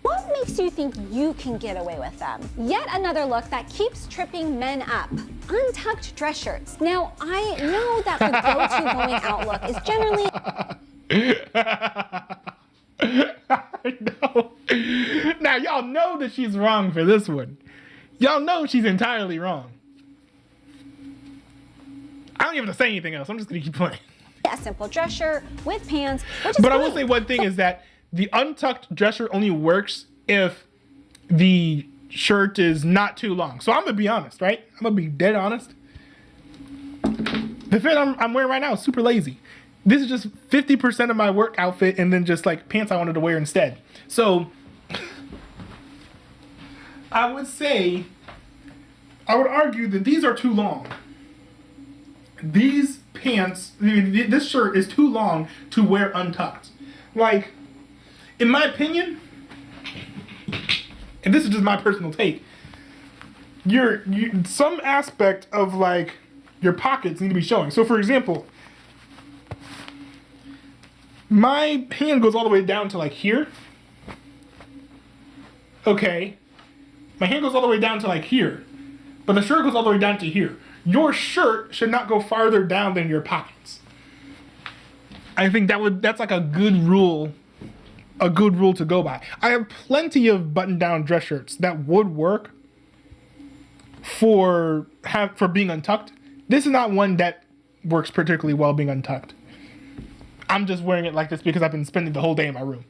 F: What makes you think you can get away with them? Yet another look that keeps tripping men up. Untucked dress shirts. Now, I know that the go-to going out look is generally...
A: No. Now, y'all know that she's wrong for this one. Y'all know she's entirely wrong. I don't even have to say anything else. I'm just going to keep playing.
F: A simple dress shirt with pants, which is
A: But I will say one thing is that the untucked dress shirt only works if the shirt is not too long. So I'm gonna be honest, right? I'm gonna be dead honest. The fit I'm wearing right now is super lazy. This is just 50% of my work outfit and then just like pants I wanted to wear instead. So I would argue that these are too long. These pants, this shirt is too long to wear untucked. Like, in my opinion, and this is just my personal take, some aspect of like your pockets need to be showing. So for example, my hand goes all the way down to like here. Okay. My hand goes all the way down to like here. But the shirt goes all the way down to here. Your shirt should not go farther down than your pockets. I think that's like a good rule to go by. I have plenty of button-down dress shirts that would work for being untucked. This is not one that works particularly well being untucked. I'm just wearing it like this because I've been spending the whole day in my room.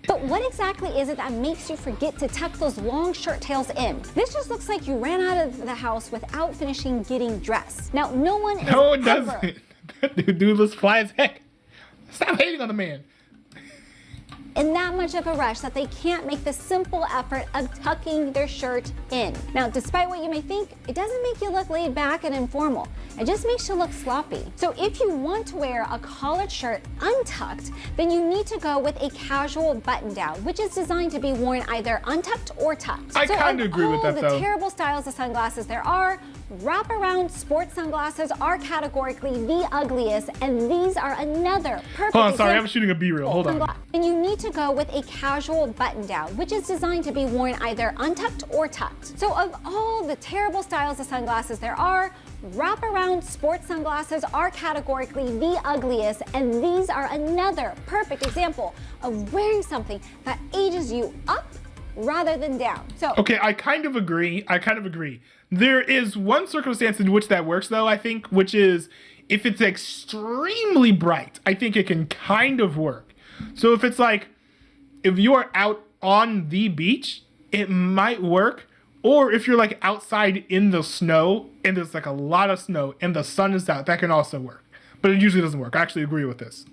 F: But what exactly is it that makes you forget to tuck those long shirt tails in? This just looks like you ran out of the house without finishing getting dressed. Now, no one is
A: No, it doesn't. That dude looks fly as heck. Stop hating on the man.
F: In that much of a rush that they can't make the simple effort of tucking their shirt in. Now, despite what you may think, it doesn't make you look laid back and informal. It just makes you look sloppy. So if you want to wear a collared shirt untucked, then you need to go with a casual button down, which is designed to be worn either untucked or tucked.
A: I kind of agree with that, though.
F: Of all the terrible styles of sunglasses there are, wraparound sports sunglasses are categorically the ugliest, and these are another perfect
A: Hold on, sorry, I'm shooting a B-reel. Hold on.
F: And you need to go with a casual button down, which is designed to be worn either untucked or tucked. So of all the terrible styles of sunglasses there are, wraparound sports sunglasses are categorically the ugliest, and these are another perfect example of wearing something that ages you up rather than down. So
A: Okay, I kind of agree. There is one circumstance in which that works, though, I think, which is if it's extremely bright, I think it can kind of work. So if it's like, if you are out on the beach, it might work. Or if you're like outside in the snow and there's like a lot of snow and the sun is out, that can also work. But it usually doesn't work. I actually agree with this.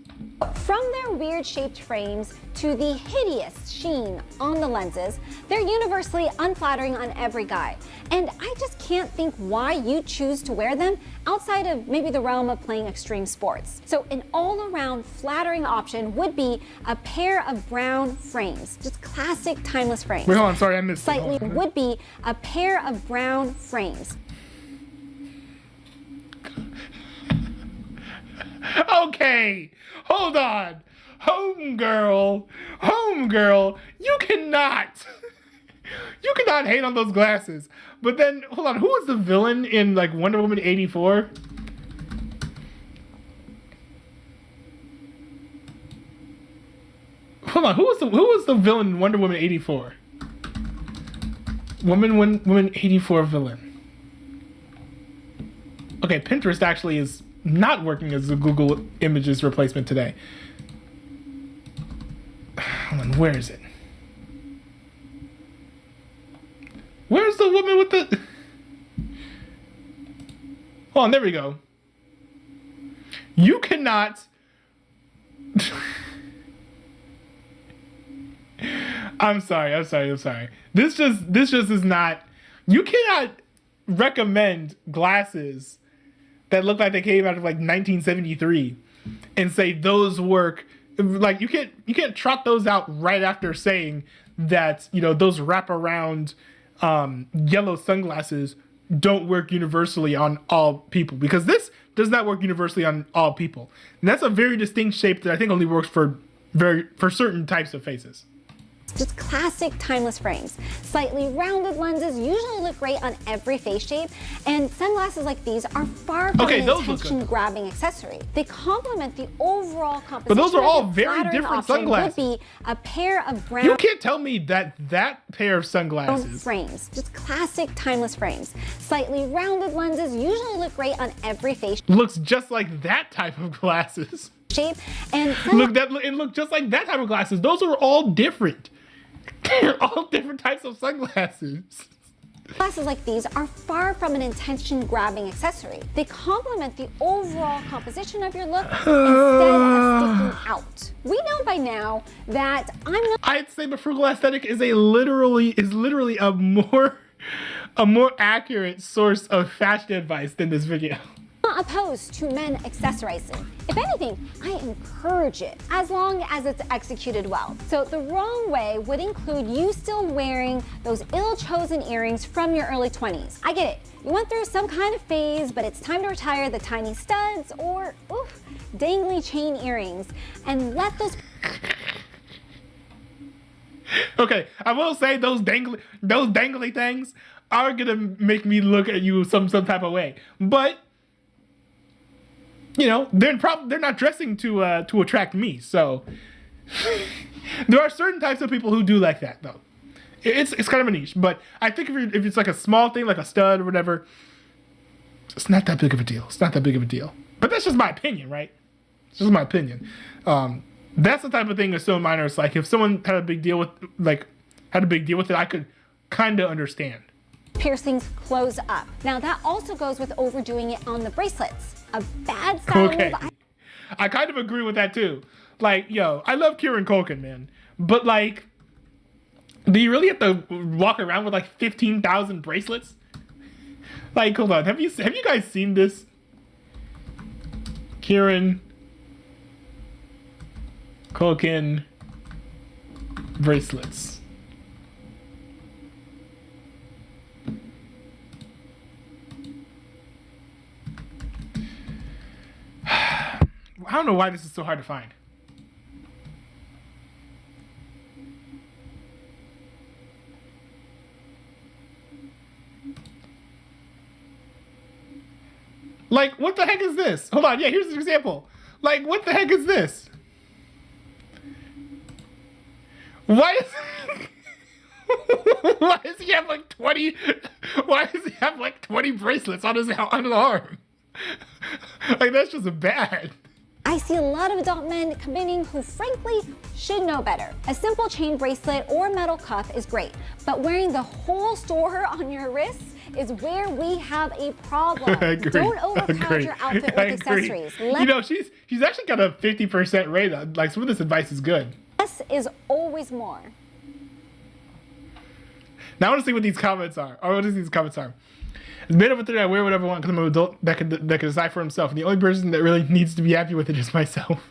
F: from their weird shaped frames to the hideous sheen on the lenses, they're universally unflattering on every guy. And I just can't think why you choose to wear them outside of maybe the realm of playing extreme sports. So an all-around flattering option would be a pair of brown frames, just classic timeless frames.
A: Wait, hold on, sorry, I missed it.
F: Slightly
A: Hold on.
F: would be a pair of brown frames.
A: Okay, hold on. Homegirl, you cannot hate on those glasses. But then, hold on, who was the villain in like Wonder Woman 84? Hold on, who was the villain in Wonder Woman 84? Woman 84 villain. Okay, Pinterest actually is not working as a Google Images replacement today. Hold on, where is it? Where's the woman with the... Hold on, there we go. You cannot... I'm sorry. This just is not... You cannot recommend glasses that look like they came out of like 1973 and say those work. Like you can't trot those out right after saying that, you know, those wraparound yellow sunglasses don't work universally on all people, because this does not work universally on all people. And that's a very distinct shape that I think only works for certain types of faces.
F: Just classic timeless frames. Slightly rounded lenses usually look great on every face shape, and sunglasses like these are far from an attention-grabbing accessory. They complement the overall composition.
A: But those are all
F: of the
A: very
F: flattering
A: different
F: option
A: sunglasses.
F: Would be a pair of brown
A: You can't tell me that pair of sunglasses
F: frames. Just classic timeless frames. Slightly rounded lenses usually look great on every face
A: looks just like that type of glasses.
F: shape, and
A: Look just like that type of glasses. Those are all different. They're all different types of sunglasses.
F: Glasses like these are far from an attention-grabbing accessory. They complement the overall composition of your look instead of sticking out. We know by now that
A: I'd say the frugal aesthetic is literally a more accurate source of fashion advice than this video.
F: not opposed to men accessorizing. If anything, I encourage it, as long as it's executed well. So the wrong way would include you still wearing those ill-chosen earrings from your early 20s. I get it. You went through some kind of phase, but it's time to retire the tiny studs or, oof, dangly chain earrings and let those...
A: Okay, I will say those dangly things are gonna make me look at you some type of way. But you know, they're not dressing to attract me. So there are certain types of people who do like that, though. It's kind of a niche. But I think if it's like a small thing, like a stud or whatever, it's not that big of a deal. It's not that big of a deal. But that's just my opinion, right? It's just my opinion. That's the type of thing that's so minor. It's like if someone had a big deal with it, I could kind of understand.
F: Piercings close up. Now that also goes with overdoing it on the bracelets. A bad style move.
A: I kind of agree with that too. Like, yo, I love Kieran Culkin, man, but like, do you really have to walk around with like 15,000 bracelets? Like, hold on, have you guys seen this? Kieran Culkin bracelets. I don't know why this is so hard to find. Like, what the heck is this? Hold on, yeah, here's an example. Like, what the heck is this? Why is Why does he have like 20? Why does he have like 20 bracelets on his arm? Like, that's just bad.
F: I see a lot of adult men committing who frankly should know better. A simple chain bracelet or metal cuff is great, but wearing the whole store on your wrist is where we have a problem. Don't overcrowd your outfit with accessories.
A: You know, she's actually got a 50% rate. Like, some of this advice is good.
F: Less is always more.
A: Now I want to see what these comments are. I want to see these comments are. As a man over 30, I wear whatever I want because I'm an adult that can decide for himself. And the only person that really needs to be happy with it is myself.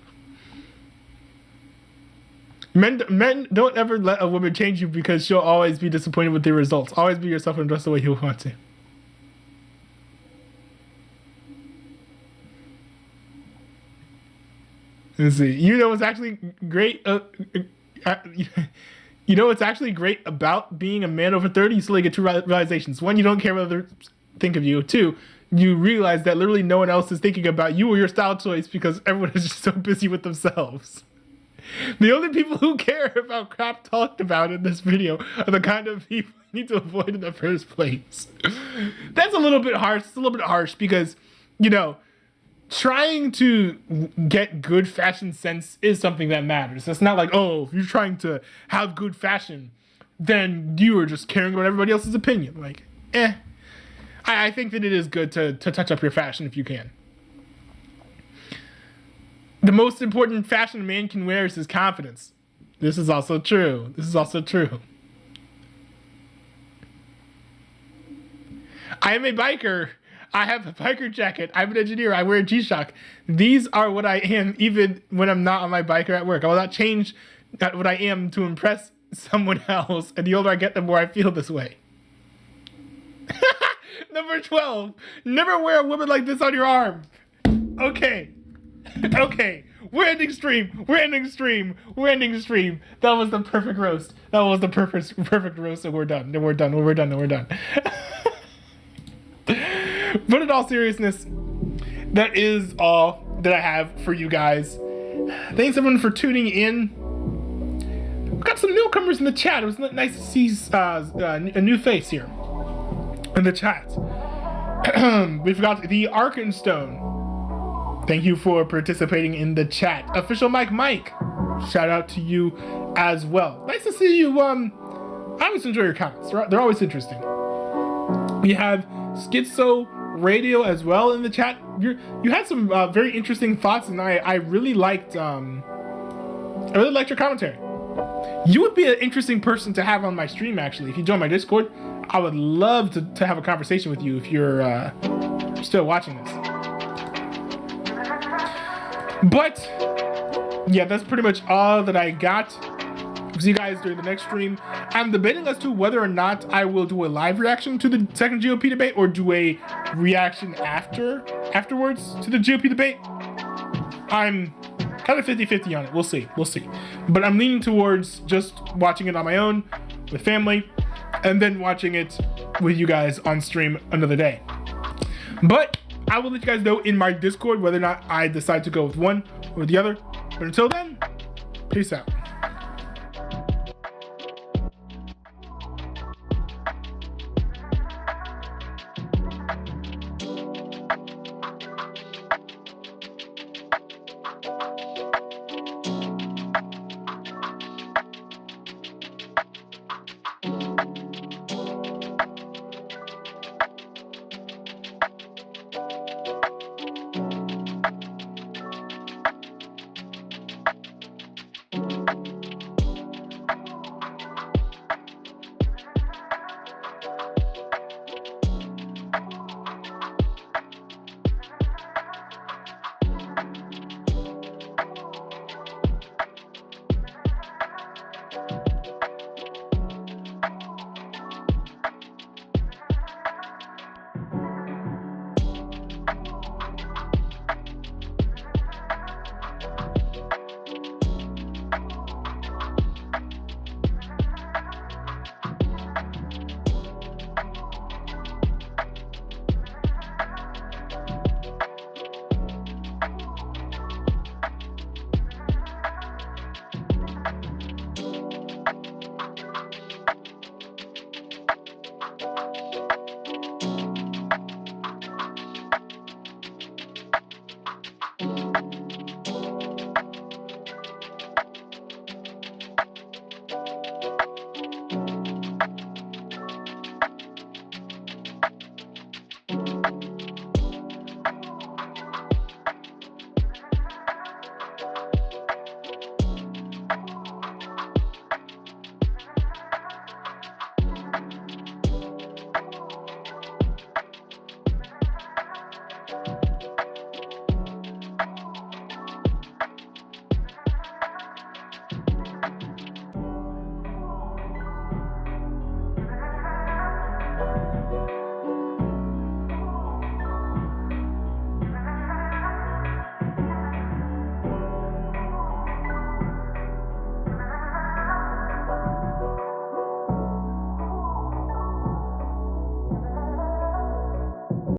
A: Men don't ever let a woman change you because she'll always be disappointed with the results. Always be yourself and dress the way you want to. Let's see. You know what's actually great? You know what's actually great about being a man over 30? You slowly get two realizations. One, you don't care what others think of you. Two, you realize that literally no one else is thinking about you or your style choice because everyone is just so busy with themselves. The only people who care about crap talked about in this video are the kind of people you need to avoid in the first place. That's a little bit harsh. It's a little bit harsh because, you know, trying to get good fashion sense is something that matters. It's not like, oh, if you're trying to have good fashion, then you are just caring about everybody else's opinion. Like, I think that it is good to touch up your fashion if you can. The most important fashion a man can wear is his confidence. This is also true. This is also true. I am a biker. I have a biker jacket. I'm an engineer. I wear a G-Shock. These are what I am even when I'm not on my bike or at work. I will not change what I am to impress someone else. And the older I get, the more I feel this way. Number 12. Never wear a woman like this on your arm. Okay. Okay. We're ending stream. We're ending stream. We're ending stream. That was the perfect roast. That was the perfect roast. And we're done. Then we're done. We're done. Then we're done. But in all seriousness, that is all that I have for you guys. Thanks everyone for tuning in. We've got some newcomers in the chat. It was nice to see a new face here in the chat. We've got the Arkenstone. Thank you for participating in the chat. Official Mike, shout out to you as well. Nice to see you. I always enjoy your comments. They're always interesting. We have Schizo Radio as well in the chat. You had some very interesting thoughts, and I really liked your commentary. You would be an interesting person to have on my stream, actually. If you join my Discord, I would love to have a conversation with you if you're still watching this. But yeah, that's pretty much all that I got. See you guys during the next stream. I'm debating as to whether or not I will do a live reaction to the second GOP debate or do a reaction afterwards to the GOP debate. I'm kind of 50-50 on it. We'll see. But I'm leaning towards just watching it on my own with family and then watching it with you guys on stream another day. But I will let you guys know in my Discord whether or not I decide to go with one or the other. But until then, peace out.